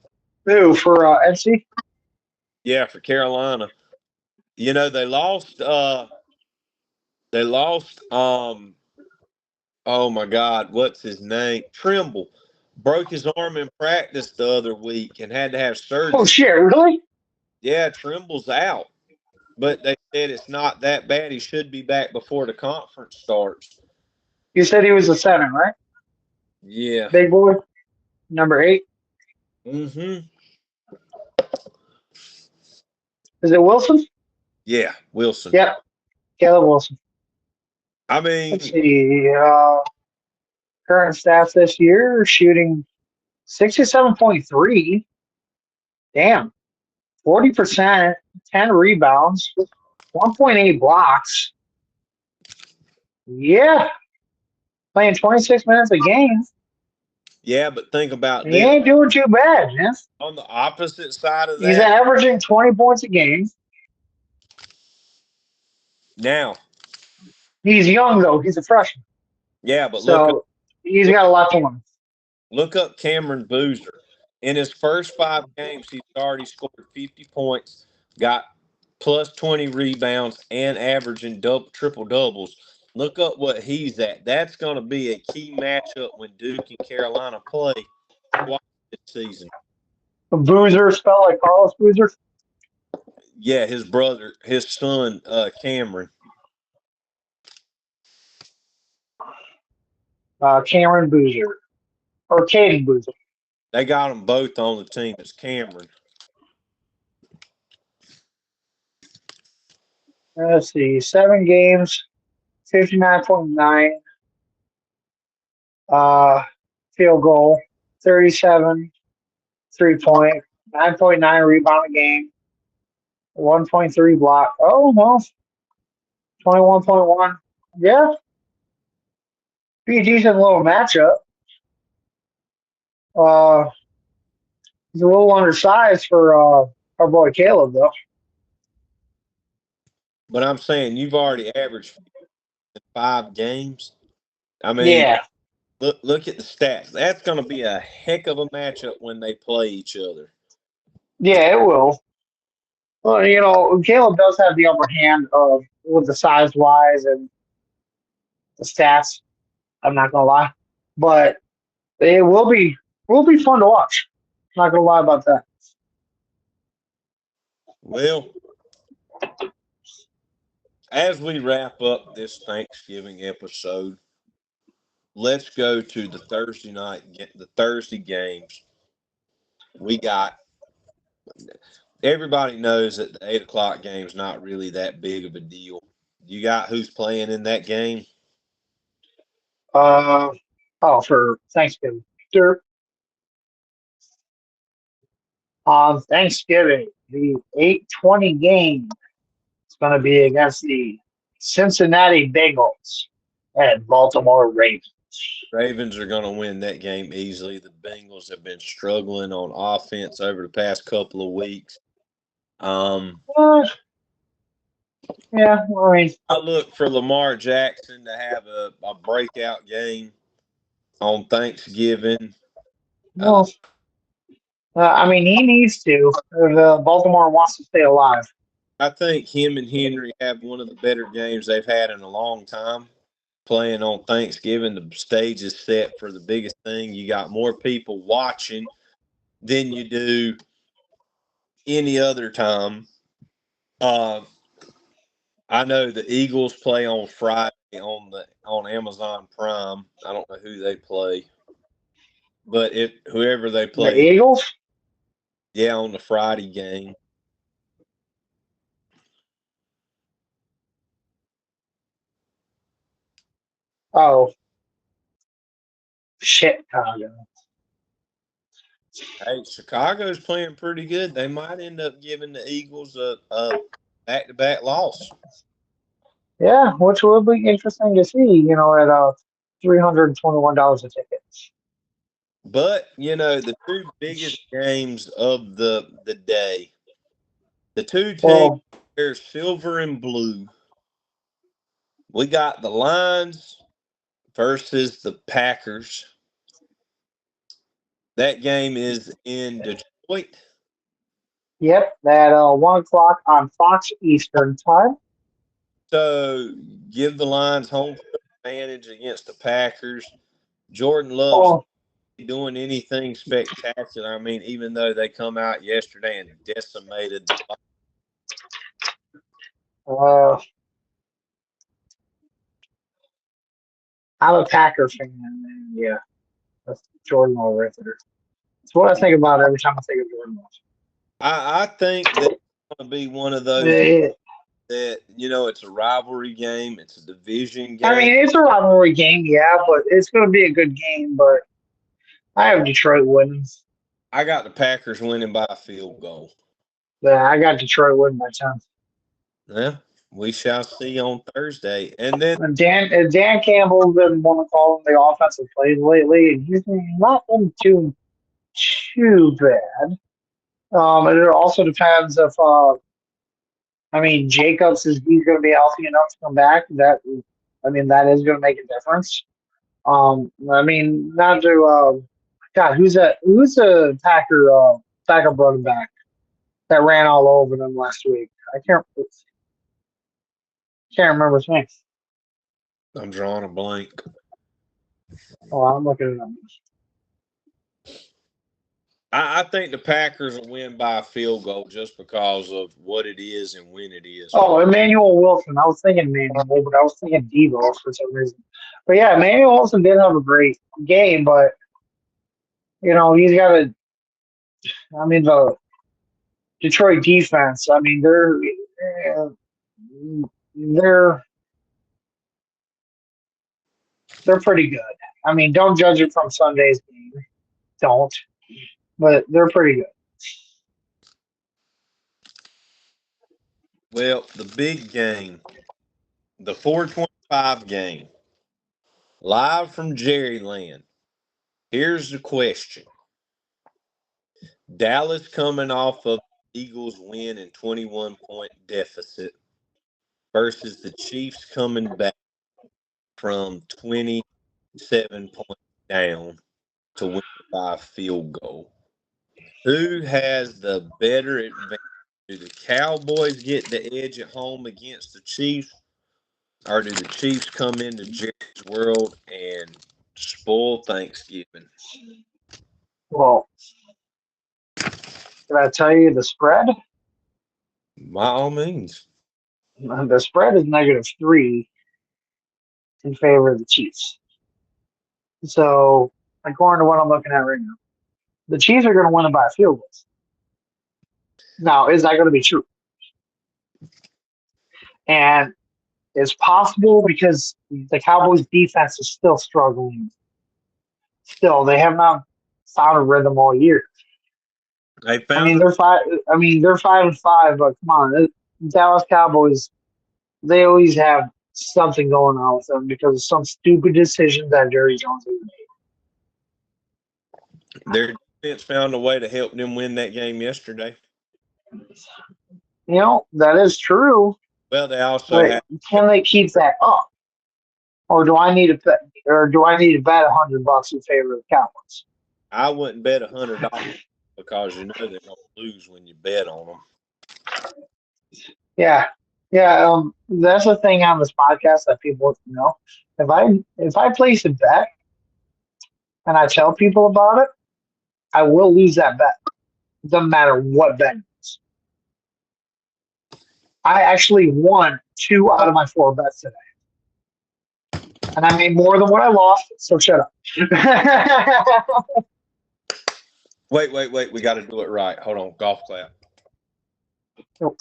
Who for NC? yeah for Carolina. You know they lost. They lost. Oh my God, what's his name? Trimble broke his arm in practice the other week and had to have Oh surgery. shit! Really? Yeah, Trimble's out, but they said it's not that bad. He should be back before the conference starts. You said he was a 7, right? Yeah. Big boy, number 8. Mm-hmm. Is it Wilson? Yeah, Wilson. Yep, Caleb Wilson. I Let's mean, see. Current stats this year: shooting 67.3. Damn, 40%, 10 rebounds, 1.8 blocks. Yeah, playing 26 minutes a game. yeah, but think about And he this. ain't doing too bad, man. On the opposite side of He's that, averaging 20 points a game. now, He's young though. He's a freshman, yeah, but so he's got a lot to learn. look up Cameron Boozer. In his first 5 games, he's already scored 50 points, got plus 20 rebounds, and averaging triple doubles. Look up what he's at. That's going to be a key matchup when Duke and Carolina play twice this season. Boozer, spelled like Carlos Boozer. Yeah, his son, Cameron. Cameron Boozer or Caden Boozer. They got them both on the team. It's Cameron. Let's see, 7 games, 59.9 uh, field goal, 37 3 point, 9.9 rebound a game, 1.3 block. Oh, well, 21.1. Yeah, be a decent little matchup. Uh, he's a little undersized for our boy Caleb, though. But I'm saying you've already averaged 5 games. I mean, Yeah, look at the stats. That's going to be a heck of a matchup when they play each other. yeah, it will. Well, Caleb does have the upper hand of with the size wise and the stats. I'm not gonna lie, but it will be fun to watch. Not gonna lie about that. Well, as we wrap up this Thanksgiving episode, let's go to the Thursday games. We got everybody knows that the 8 o'clock game is not really that big of a deal. You got who's playing in that game? Uh oh, for Thanksgiving. Sure. On Thanksgiving, the 8:20 game is going to be against the Cincinnati Bengals and Baltimore Ravens. Ravens are going to win that game easily. The Bengals have been struggling on offense over the past couple of weeks. Uh, yeah, I mean, I look for Lamar Jackson to have a breakout game on Thanksgiving. Uh, well, I mean, he needs to. If Baltimore wants to stay alive. I think him and Henry have one of the better games they've had in a long time. Playing on Thanksgiving, the stage is set for the biggest thing. You got more people watching than you do any other time. Uh, I know the Eagles play on Friday on Amazon Prime. I don't know who they play, but whoever they The play, Eagles? yeah, on the Friday game. Oh, shit, Chicago. Hey, Chicago's playing pretty good. They might end up giving the Eagles a back-to-back loss. Yeah, which will be interesting to see, at $321 a ticket. But the two biggest games of the day, the two teams Well, are silver and blue. We got the Lions versus the Packers. That game is in Detroit. Yep, at 1 o'clock on Fox Eastern time. So give the Lions home field advantage against the Packers. Jordan Love's Oh, doing anything spectacular. I mean, even though they come out yesterday and decimated the uh, I'm a Packer fan. And yeah, that's Jordan Love right there. It's what I think about every time I think of Jordan Love. I think that it's going to be one of those Eh, that, it's a rivalry game. It's a division I game. mean, it's a rivalry game, yeah, but it's going to be a good game. But I have Detroit winning. I got the Packers winning by a field goal. Yeah, I got Detroit winning by 10. Yeah, we shall see on Thursday. And then And Dan Campbell's been one of calling the offensive plays lately, and he's not been too bad. And it also depends if Jacobs is he's going to be healthy enough to come back. That is going to make a difference. Not to God, who's that? Who's the Packer running back that ran all over them last week? I can't remember his name. I'm drawing a blank. Oh, I'm looking it up. I think the Packers will win by a field goal just because of what it is and when it is. Oh, Emmanuel Wilson. I was thinking Emmanuel, but I was thinking Devo for some reason. But yeah, Emmanuel Wilson did have a great game, but he's got to. The Detroit defense. They're they're pretty good. Don't judge it from Sunday's game. Don't, but they're pretty good. Well, the big game, the 425 game, live from Jerryland. Here's the question. Dallas coming off of Eagles win and 21-point deficit versus the Chiefs coming back from 27 points down to win by a field goal. Who has the better advantage? Do the Cowboys get the edge at home against the Chiefs, or do the Chiefs come into Jerry's world and spoil Thanksgiving? Well, can I tell you the spread? By all means. The spread is -3 in favor of the Chiefs. So, according to what I'm looking at right now, the Chiefs are going to win it by a field goal. Now, is that going to be true? And it's possible because the Cowboys' defense is still struggling. Still, they have not found a rhythm all year. They found They're 5-5, but come on, the Dallas Cowboys. They always have something going on with them because of some stupid decision that Jerry Jones made. their defense found a way to help them win that game yesterday. That is true. Well, they also But have. can they keep that up, or do I need to bet $100 in favor of the Cowboys? I wouldn't bet $100 because they're going to lose when you bet on them. Yeah. That's the thing on this podcast that people know. If I place a bet and I tell people about it, I will lose that bet. Doesn't matter what bet it is. I actually won 2 out of my 4 bets today. And I made more than what I lost, so shut up. Wait. We got to do it right. Hold on. Golf clap. Nope.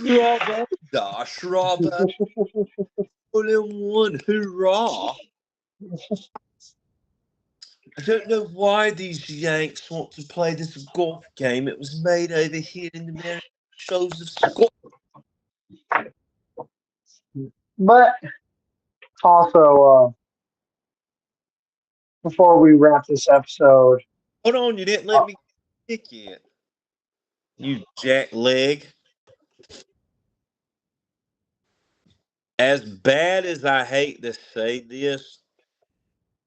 Robert, Dash, Robert. All in one. Hurrah. I don't know why these Yanks want to play this golf game. It was made over here in the American shows of Scotland. But also, before we wrap this episode, Hold on, you didn't let me pick yet. You jack leg. As bad as I hate to say this,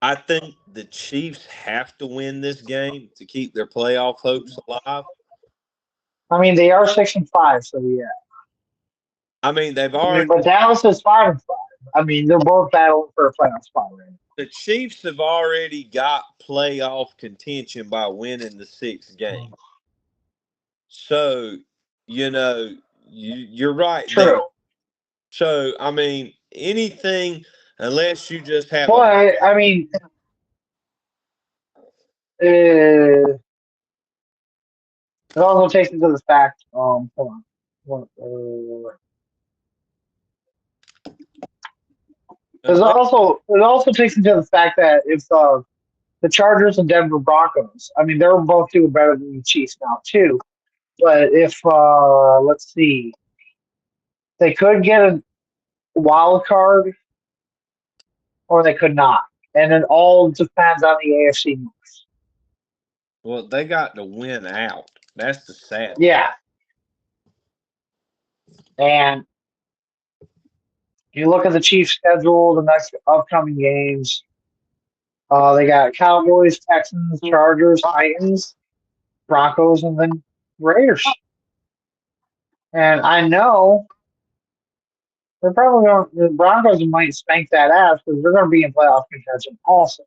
I think the Chiefs have to win this game to keep their playoff hopes alive. I mean, they are 6-5, so yeah. I mean, they've I mean, already but Dallas is 5-5. I mean, they're both battling for a playoff spot right now. the Chiefs have already got playoff contention by winning the sixth game. So, you know, you're right there. True. So, I mean, anything unless you just have a But I mean, it also takes into the fact. Hold on. unless, It also takes into the fact that if the Chargers and Denver Broncos, I mean, they're both doing better than the Chiefs now too. But if let's see, they could get a wild card or they could not, and it all depends on the AFC North. well, they got to win out. That's the sad. Yeah, and you look at the Chiefs' schedule, the next upcoming games. They got Cowboys, Texans, Chargers, Titans, Broncos, and then Raiders. And I know they're probably going. The Broncos might spank that ass because they're going to be in playoff contention also.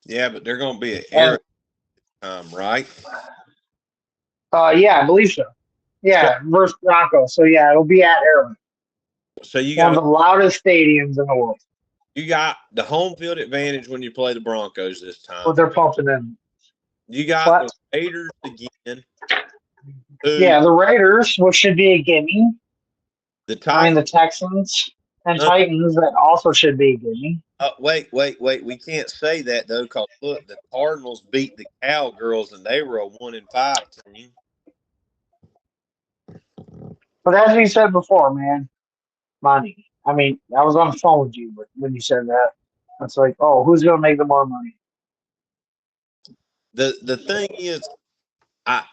Yeah, but they're going to be an And era right? yeah, I believe so. So, Yeah, versus Broncos. So yeah, it'll be at Arrowhead, so you one of got the loudest stadiums in the world. you got the home field advantage when you play the Broncos this What time. they're pumping in. You got the But Raiders again, who yeah, the Raiders, which should be a gimme. the I mean, Titans. the Texans and Uh, Titans, that also should be a gimme. wait. We can't say that though, because look, the Cardinals beat the Cowgirls, and they were a 1-5 team. But as you said before, man, money. I mean, I was on the phone with you when you said that. It's like, oh, who's going to make the more money? The thing is, I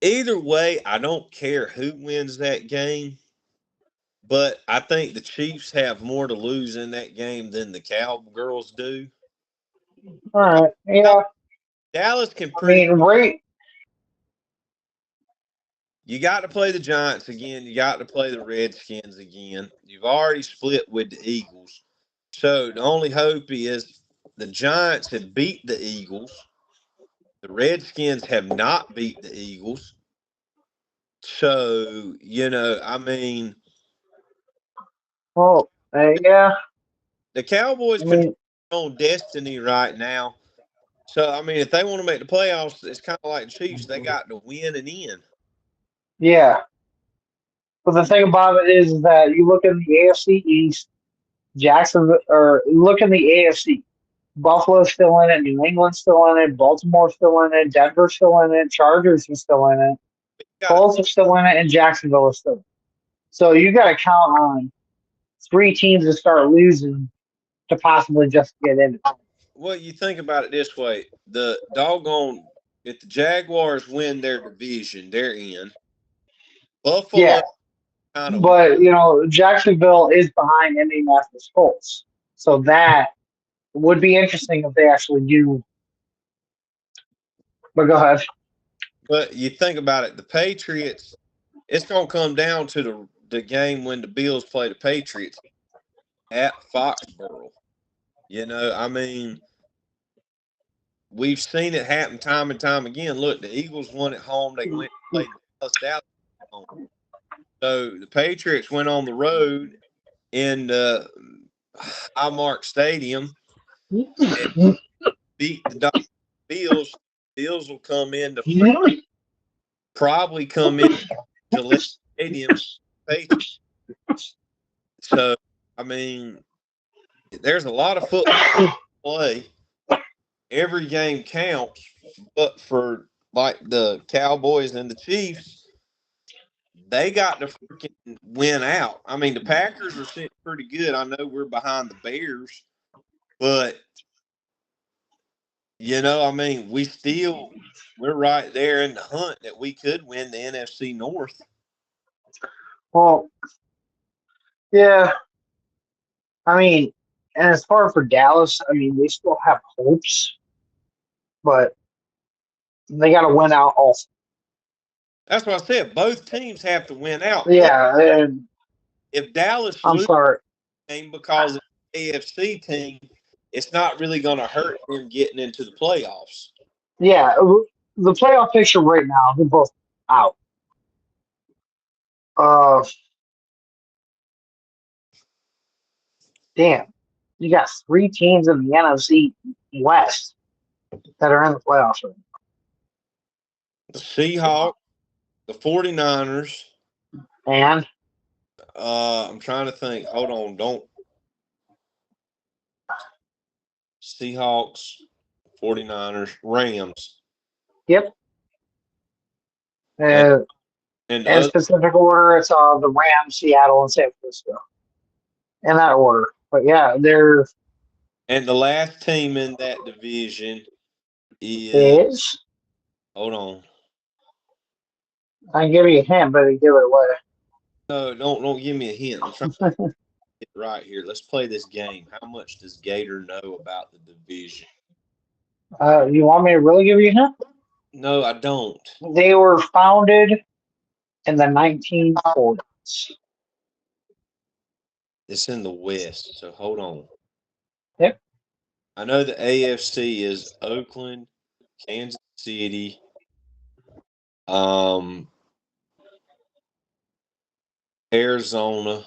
either way, I don't care who wins that game, but I think the Chiefs have more to lose in that game than the Cowgirls do. All right. Yeah. Dallas can I pretty. mean, right. You got to play the Giants again. You got to play the Redskins again. You've already split with the Eagles. So the only hope is the Giants have beat the Eagles. The Redskins have not beat the Eagles. So, I mean, Well, yeah. the Cowboys I control mean, their own destiny right now. So, I mean, if they want to make the playoffs, it's kind of like the Chiefs. They got to win and in. yeah. But the thing about it is that you look in the AFC East, Jacksonville, or look in the AFC. Buffalo's still in it, New England's still in it, Baltimore's still in it, Denver's still in it, Chargers are still in it, Got Colts are still in it, and Jacksonville is still in it. So you got to count on three teams to start losing to possibly just get in it. Well, you think about it this way: the doggone if the Jaguars win their division, they're in. Yeah, Buffalo kind of but Jacksonville is behind Indianapolis Colts, so that would be interesting if they actually do. But go ahead. but you think about it, the Patriots, it's going to come down to the game when the Bills play the Patriots at Foxborough. I mean, we've seen it happen time and time again. Look, the Eagles won at home. They went and played Dallas at home. So the Patriots went on the road in Highmark Stadium and beat the Bills. Bills will come in to probably come in Gillette Stadium. Patriots. So, I mean, there's a lot of football to play. Every game counts, but for like the Cowboys and the Chiefs, they got to freaking win out. I mean, the Packers are sitting pretty good. I know we're behind the Bears, but I mean, we're right there in the hunt that we could win the NFC North. Well, yeah. I mean, and as far for Dallas, I mean, they still have hopes, but they got to win out also. That's what I said. Both teams have to win out. But Yeah, and if Dallas I'm loses sorry. the game because it's an AFC team, it's not really going to hurt them getting into the playoffs. Yeah, the playoff picture right now, they're both out. Uh, damn, you got three teams in the NFC West that are in the playoffs right The Seahawks, the 49ers. now. And I'm trying to think. Hold on. Don't. Seahawks, 49ers, Rams. yep, And, uh, and the in other specific order, it's the Rams, Seattle, and San Francisco in that order. But yeah, there and the last team in that division is is. hold on. I can give you a hint, but I give it away. No, don't give me a hint. I'm trying to get it right here. Let's play this game. How much does Gator know about the division? You want me to really give you a hint? No, I don't. They were founded in the 1940s. It's in the West, so hold on. Yep. I know the AFC is Oakland, Kansas City, um, Arizona.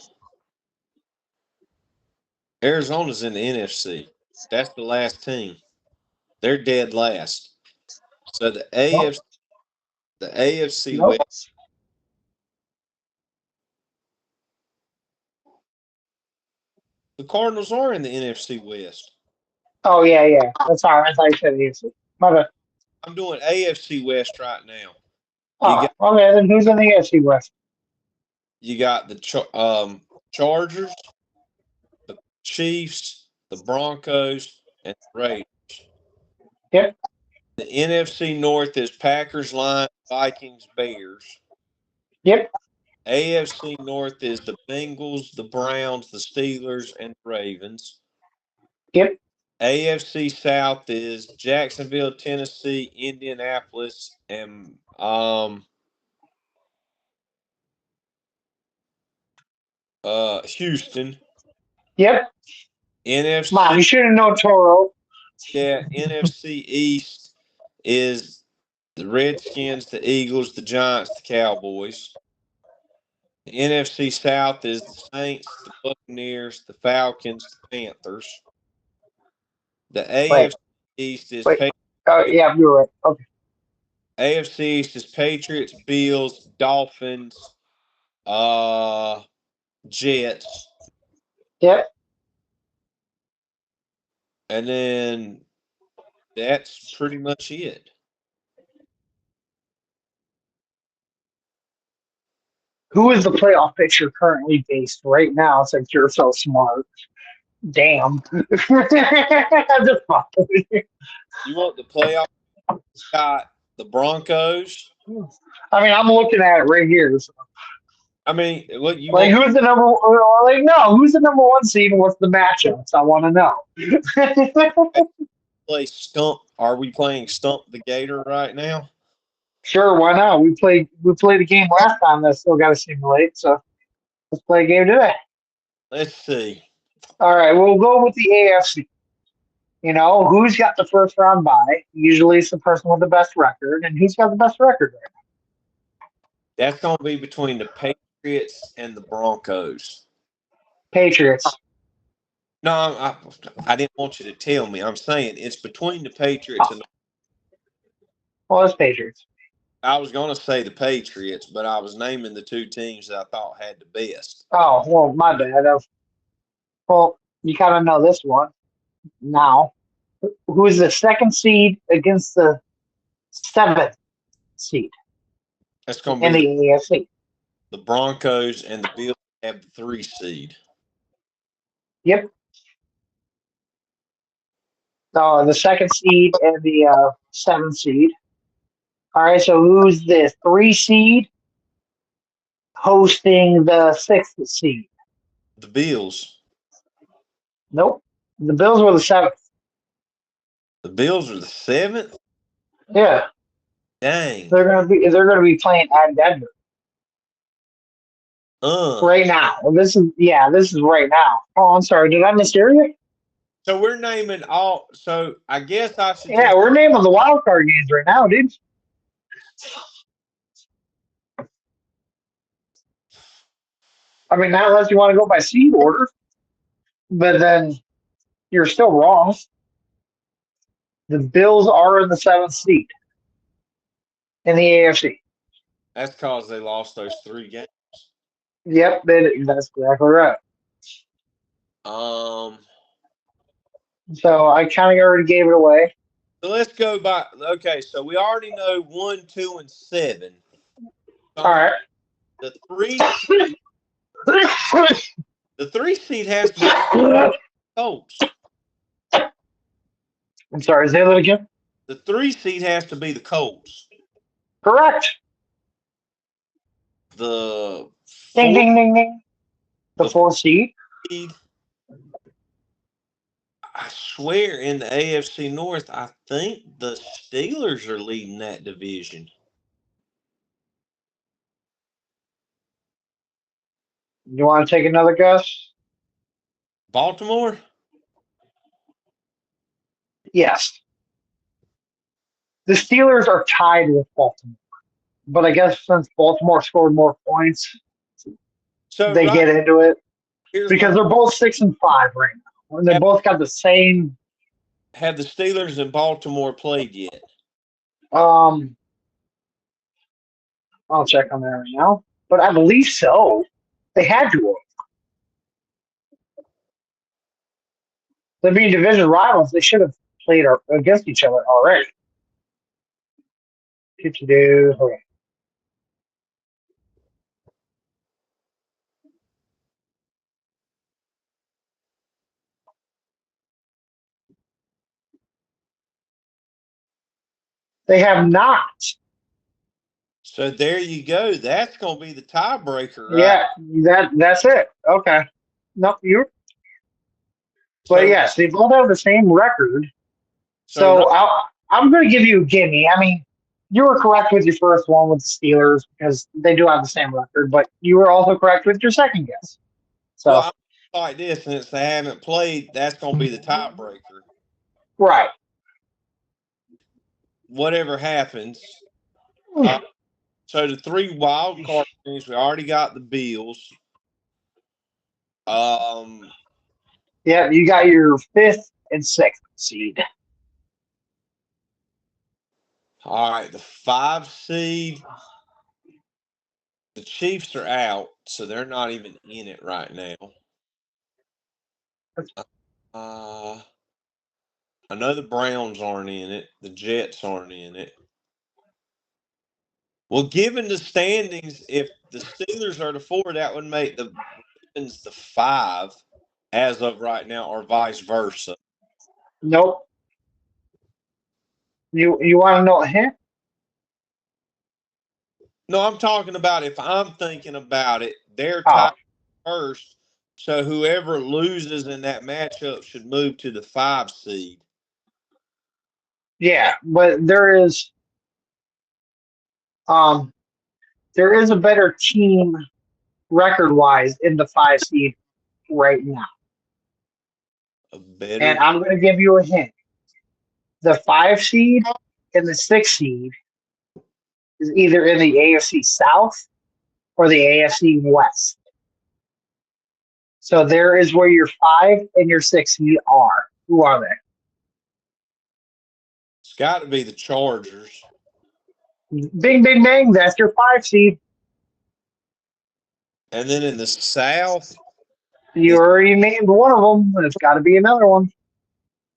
Arizona's in the NFC. That's the last team. They're dead last. So Nope. The AFC Nope. West. The Cardinals are in the NFC West. Oh yeah, yeah. That's all right. I thought you said AFC. My bad. I'm doing AFC West right now. You Oh, got okay. Then who's in the AFC West? the Chargers, the Chiefs, the Broncos, and the Raiders. Yep. The NFC North is Packers, Lions, Vikings, Bears. Yep. AFC North is the Bengals, the Browns, the Steelers, and the Ravens. Yep. AFC South is Jacksonville, Tennessee, Indianapolis, and Houston. Yep. Mom, NFC you should have known Toro. Yeah, NFC East is the Redskins, the Eagles, the Giants, the Cowboys. The NFC South is the Saints, the Buccaneers, the Falcons, the Panthers. The Wait. AFC East is Wait. Oh Patriots. yeah, you're right. Okay. AFC East is Patriots, Bills, Dolphins, uh, Jets, Yep. and then that's pretty much it. Who is the playoff picture currently based right now? Since you're so smart. Damn. Just fucking with you. You want the playoff? Got the Broncos. I mean, I'm looking at it right here. So, I mean, what you like, want? who's the number? Like, no, who's the number one seed and what's the matchups? I want to know. Play stump. Are we playing stump the Gator right now? Sure, why not? We played a game last time that still got to simulate. So let's play a game today. Let's see. All right, we'll go with the AFC. You know, who's got the first round bye? Usually it's the person with the best record, and who's got the best record right now? That's going to be between the Patriots and the Broncos. Patriots. No, I didn't want you to tell me. I'm saying it's between the Patriots Oh, and well, it's Patriots. I was going to say the Patriots, but I was naming the two teams that I thought had the best. Oh, well, my bad. Well, you kind of know this one now. Who is the second seed against the seventh seed That's going to in be the AFC? the Broncos and the Bills have the 3 seed. Yep. The second seed and the seventh seed. All right, so who's the 3 seed hosting the 6th seed. The Bills. Nope. The Bills were the 7th. The Bills are the 7th? Yeah. Dang. They're gonna be playing at Denver right now. This is right now. Oh, I'm sorry. Did I mishear you? So we're naming all. So I guess I should Yeah, just. we're naming the wild card games right now, dude. I mean, not unless you want to go by seed order, but then you're still wrong. The Bills are in the 7th seed in the AFC. That's because they lost those 3 games. Yep, that's exactly right. Um. So I kind of already gave it away. So let's go by. Okay, so we already know 1, 2, and 7. All right. The 3. The 3 seed has to be Colts. I'm sorry. Say that again. The 3 seed has to be the Colts. Correct. The Ding, 4 ding, ding, ding. The the 4th seed. seed. I swear in the AFC North, I think the Steelers are leading that division. You want to take another guess? Baltimore? Yes. The Steelers are tied with Baltimore. But I guess since Baltimore scored more points, So they get into it here's because they're both 6-5 right now. And they have, both got the same. have the Steelers and Baltimore played yet? Um, I'll check on that right now, but I believe so. They had to. They're being division rivals. They should have played against each other already. Okay. They have not. So there you go. That's going to be the tiebreaker, right? Yeah, that's it. Okay. No, you. But So yes, they both have the same record. so So I'm going to give you a gimme. I mean, you were correct with your first one with the Steelers because they do have the same record, but you were also correct with your second guess. So, well, I'm like this since they haven't played. That's going to be the tiebreaker. right. Whatever happens. So the 3 wild card teams, we already got the Bills. Yeah, you got your 5th and 6th seed. All right, the 5 seed. The Chiefs are out, so they're not even in it right now. Uh, I know the Browns aren't in it. The Jets aren't in it. Well, given the standings, if the Steelers are the 4, that would make the Ravens the 5 as of right now, or vice versa. Nope. You want to know a hint? No, I'm talking about if I'm thinking about it, they're Oh, tied first. So whoever loses in that matchup should move to the 5 seed. yeah, but um there is a better team record wise in the 5 seed right now. A better. And I'm going to give you a hint. The 5 seed and the 6 seed is either in the AFC South or the AFC West. So there is where your 5 and your 6 seed are. Who are they? It's got to be the Chargers. Bing, bing, bang. That's your 5 seed. And then in the South, You already named one of them, and it's got to be another one.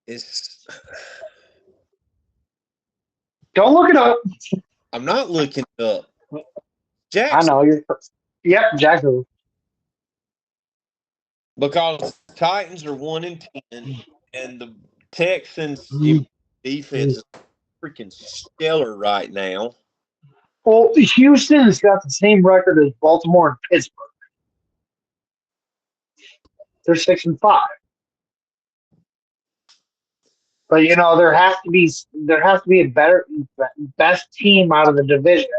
it's. Don't look it up. I'm not looking it up. I Jackson, know you're. Yep, Jacksonville. because the Titans are 1-10, and the Texans, if defense is freaking stellar right now. Well, Houston's got the same record as Baltimore and Pittsburgh. They're 6-5. But there has to be a best team out of the division.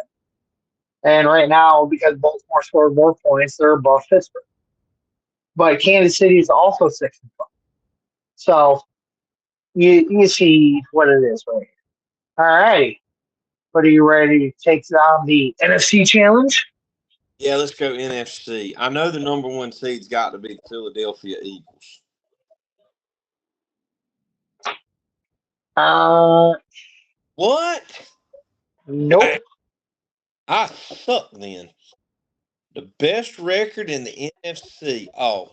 And right now, because Baltimore scored more points, they're above Pittsburgh. But Kansas City is also 6-5. So you see what it is right here. All right. But are you ready to take on the NFC challenge? Yeah, let's go NFC. I know the number one seed's got to be the Philadelphia Eagles. Uh, What? nope. I suck then. The best record in the NFC. Oh,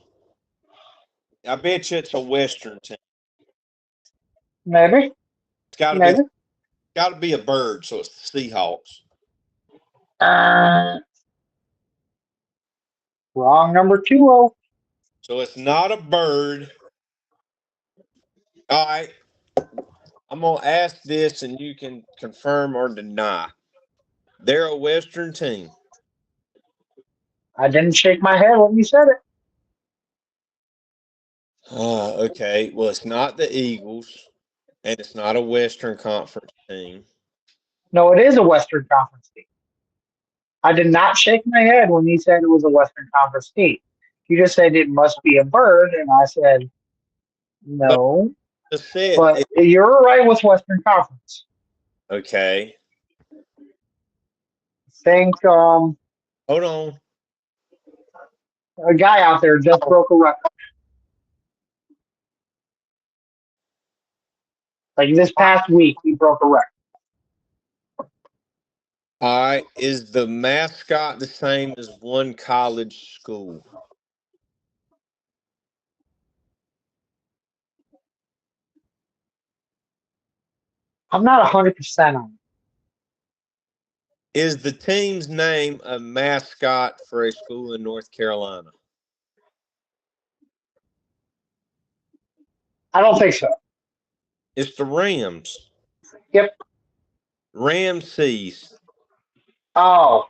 I bet you it's a Western team. Maybe. It's Maybe. got to be a bird, so it's the Seahawks. Uh, wrong number 2. So it's not a bird. All right, I'm gonna ask this, and you can confirm or deny. They're a Western team. I didn't shake my head when you said it. Okay. Well, it's not the Eagles, and it's not a Western Conference team. No, it is a Western Conference team. I did not shake my head when you said it was a Western Conference team. You just said it must be a bird, and I said But no. I said But it. you're right with Western Conference. Okay. Think Hold on. a guy out there just broke a record. Like this past week, he broke a record. All right. Is the mascot the same as one college school? I'm not 100% on it. Is the team's name a mascot for a school in North Carolina? I don't think so. It's the Rams. Yep. Ramses. Oh,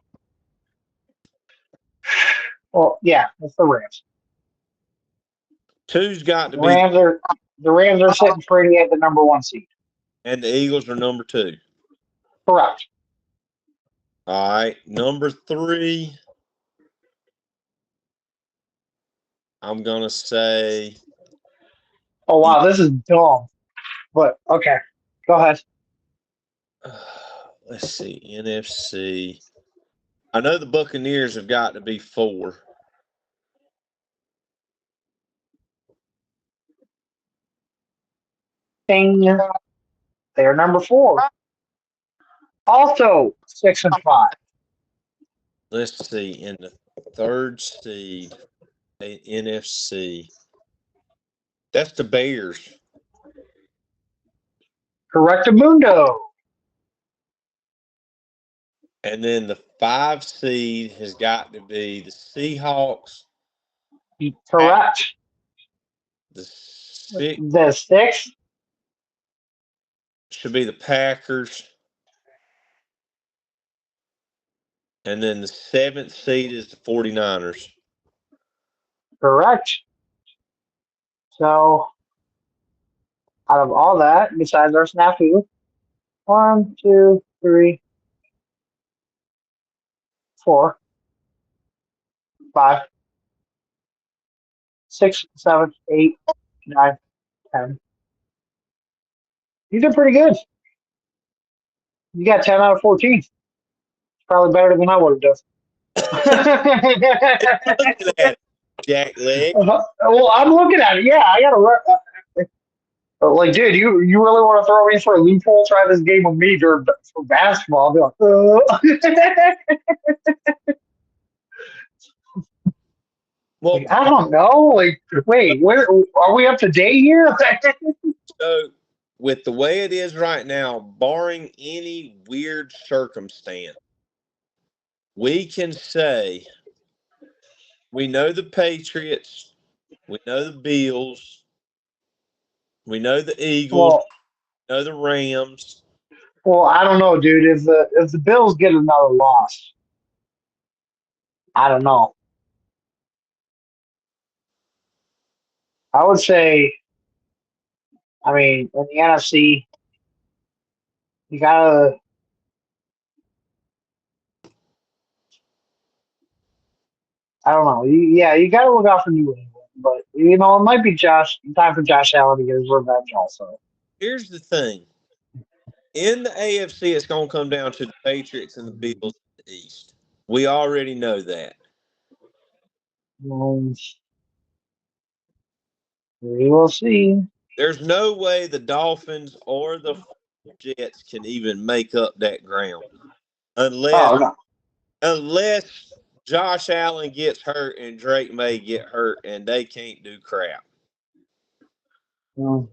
well, yeah, it's the Rams. Two's got to The be, Rams are the Rams are sitting pretty at the number 1 seed. and the Eagles are number two. Correct. All right. Number three, I'm going to say, Oh wow, this is dumb. But okay, go ahead. let's see, NFC. I know the Buccaneers have got to be four. Ding. They're number 4. Also 6-5. Let's see, in the third seed, NFC. That's the Bears. Correctamundo. And then the 5 seed has got to be the Seahawks. Correct. The 6 The 6. should be the Packers. And then the 7th seed is the 49ers. Correct. So out of all that, besides our snafu, 1, 2, 3, 4, 5, 6, 7, 8, 9, 10. You did pretty good. You got 10 out of 14. Probably better than I would have done. Look at that, Jack Leg. Well, I'm looking at it. Yeah, I got to. Like, dude, you really want to throw me for a loophole? Try this game with me during for basketball. I'll be like, Well, like, I don't know. Like, wait, where are we up to date here? so with the way it is right now, barring any weird circumstance, we can say we know the Patriots, we know the Bills, we know the Eagles, Well, we know the Rams. Well, I don't know, dude. If the Bills get another loss, I don't know. I would say, I mean, in the NFC, you gotta, I don't know. Yeah, you gotta look out for New England. But it might be time for Josh Allen to get his revenge also. Here's the thing. In the AFC, it's going to come down to the Patriots and the Bills in the East. We already know that. Um, we will see. There's no way the Dolphins or the Jets can even make up that ground unless Oh no. unless Josh Allen gets hurt and Drake May get hurt and they can't do crap. No.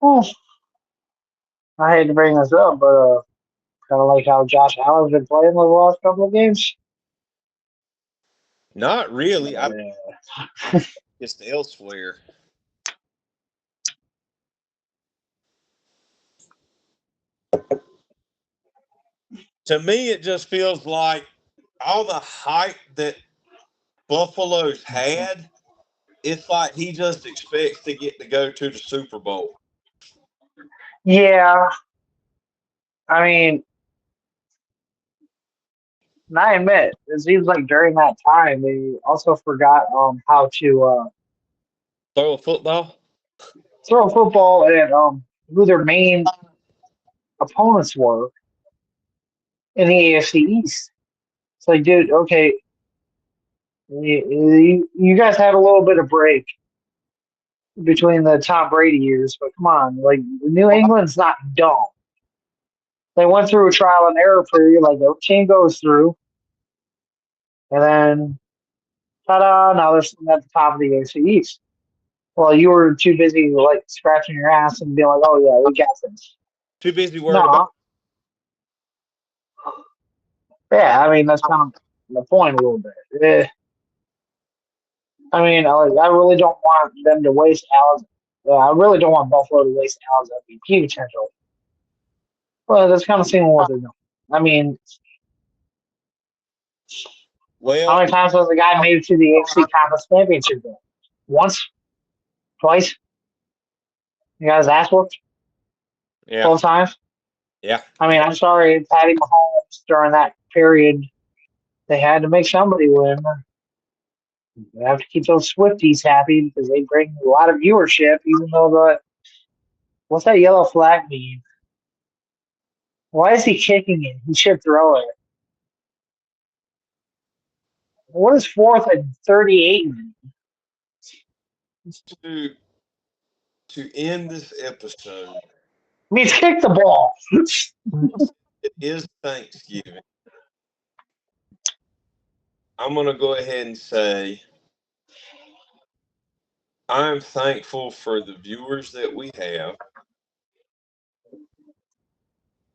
Well, I hate to bring this up, but kind of like how Josh Allen's been playing the last couple of games. Not really. I Yeah. just elsewhere. To me, it just feels like all the hype that Buffalo's had, it's like he just expects to get to go to the Super Bowl. Yeah, I mean, and I admit, it seems like during that time they also forgot how to Throw a football? throw a football and who their main opponents were in the AFC East. It's like, dude, okay, you guys had a little bit of break between the Tom Brady years, but come on, like New England's not dumb. They went through a trial and error period, like the team goes through, and then ta-da! Now they're sitting at the top of the AFC East. Well, you were too busy like scratching your ass and being like, "Oh yeah, we got this." Too busy worried about. No, yeah, I mean that's kind of the point a little bit. I mean, I really don't want them to waste Allen's. I really don't want Buffalo to waste Allen's MVP potential. Well, that's kind of seeing what they're doing. I mean, how Well, many times has the guy made it to the AFC Conference Championship game? Once, twice. You got his ass whooped yeah, both times. yeah. I mean, I'm sorry, Patty Mahomes during that period, they had to make somebody win. They have to keep those Swifties happy because they bring a lot of viewership, even though what's that yellow flag mean? Why is he kicking it? He should throw it. What is fourth and 38 mean? To end this episode, I mean, kick the ball. it is Thanksgiving. I'm gonna go ahead and say I'm thankful for the viewers that we have,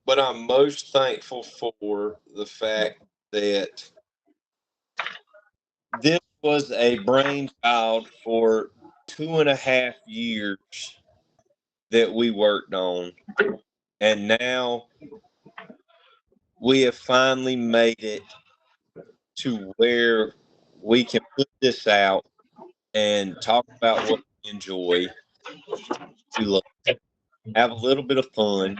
but I'm most thankful for the fact that this was a brainchild for 2.5 years that we worked on, and now we have finally made it to where we can put this out and talk about what we enjoy, we love, have a little bit of fun,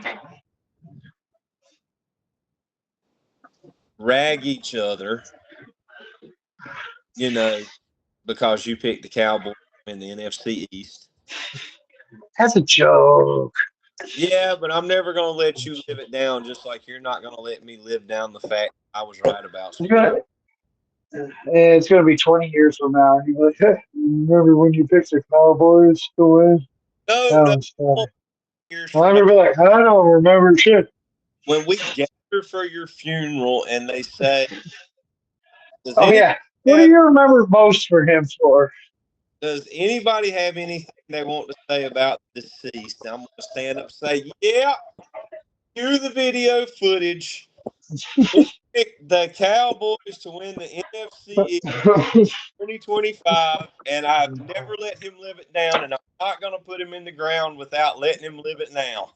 rag each other, you know, because you picked the Cowboys in the NFC East. That's a joke. Yeah, but I'm never going to let you live it down, just like you're not going to let me live down the fact I was right about It's Super gonna, it's gonna be 20 years from now. You're like, hey, remember when you picked the Cowboys to win? No, no, Oh, sorry. years Well, from now. everybody like, I don't remember shit. When we gather for your funeral and they say, does Oh anybody yeah. What do have you remember most for him for? does anybody have anything they want to say about the deceased? I'm going to stand up and say, yeah, cue the video footage. We picked the Cowboys to win the NFC 2025, and I've never let him live it down, and I'm not going to put him in the ground without letting him live it now.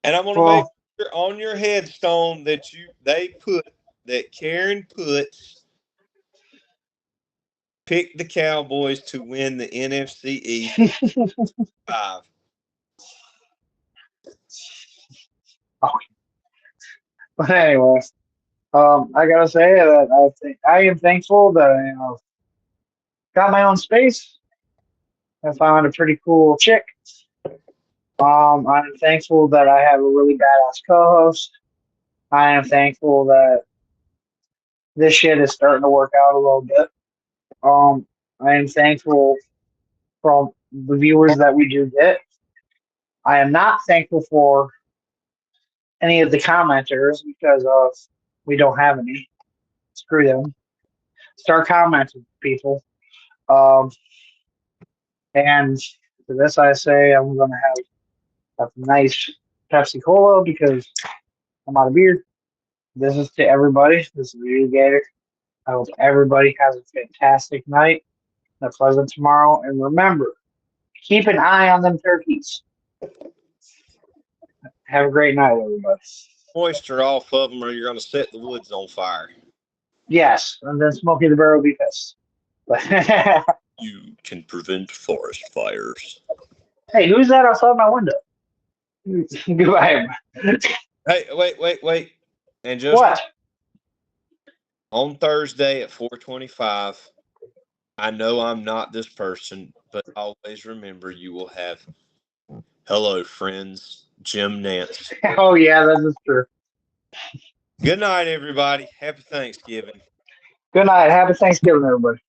And I'm gonna make Well, sure on your headstone that Karen puts pick the Cowboys to win the NFC East 5. but anyway, I gotta say that I am thankful that I got my own space. I found a pretty cool chick. I'm thankful that I have a really badass co-host. I am thankful that this shit is starting to work out a little bit. I am thankful from the viewers that we do get. I am not thankful for any of the commenters because we don't have any. Screw them. Start commenting, people. Um, and to this, I say I'm going to have a nice Pepsi Cola because I'm out of beer. This is to everybody. This is you, Gator. I hope everybody has a fantastic night, and a pleasant tomorrow. And remember, keep an eye on them turkeys. Have a great night, everybody. Moisture off of them, or you're gonna set the woods on fire. Yes, and then Smokey the Bear will be pissed. You can prevent forest fires. Hey, who's that outside my window? Goodbye. Hey, wait. And just What? on Thursday at 4:25, I know I'm not this person, but always remember you will have hello, friends, Jim Nance. Oh, yeah, that is true. Good night, everybody. Happy Thanksgiving. Good night. Happy Thanksgiving, everybody.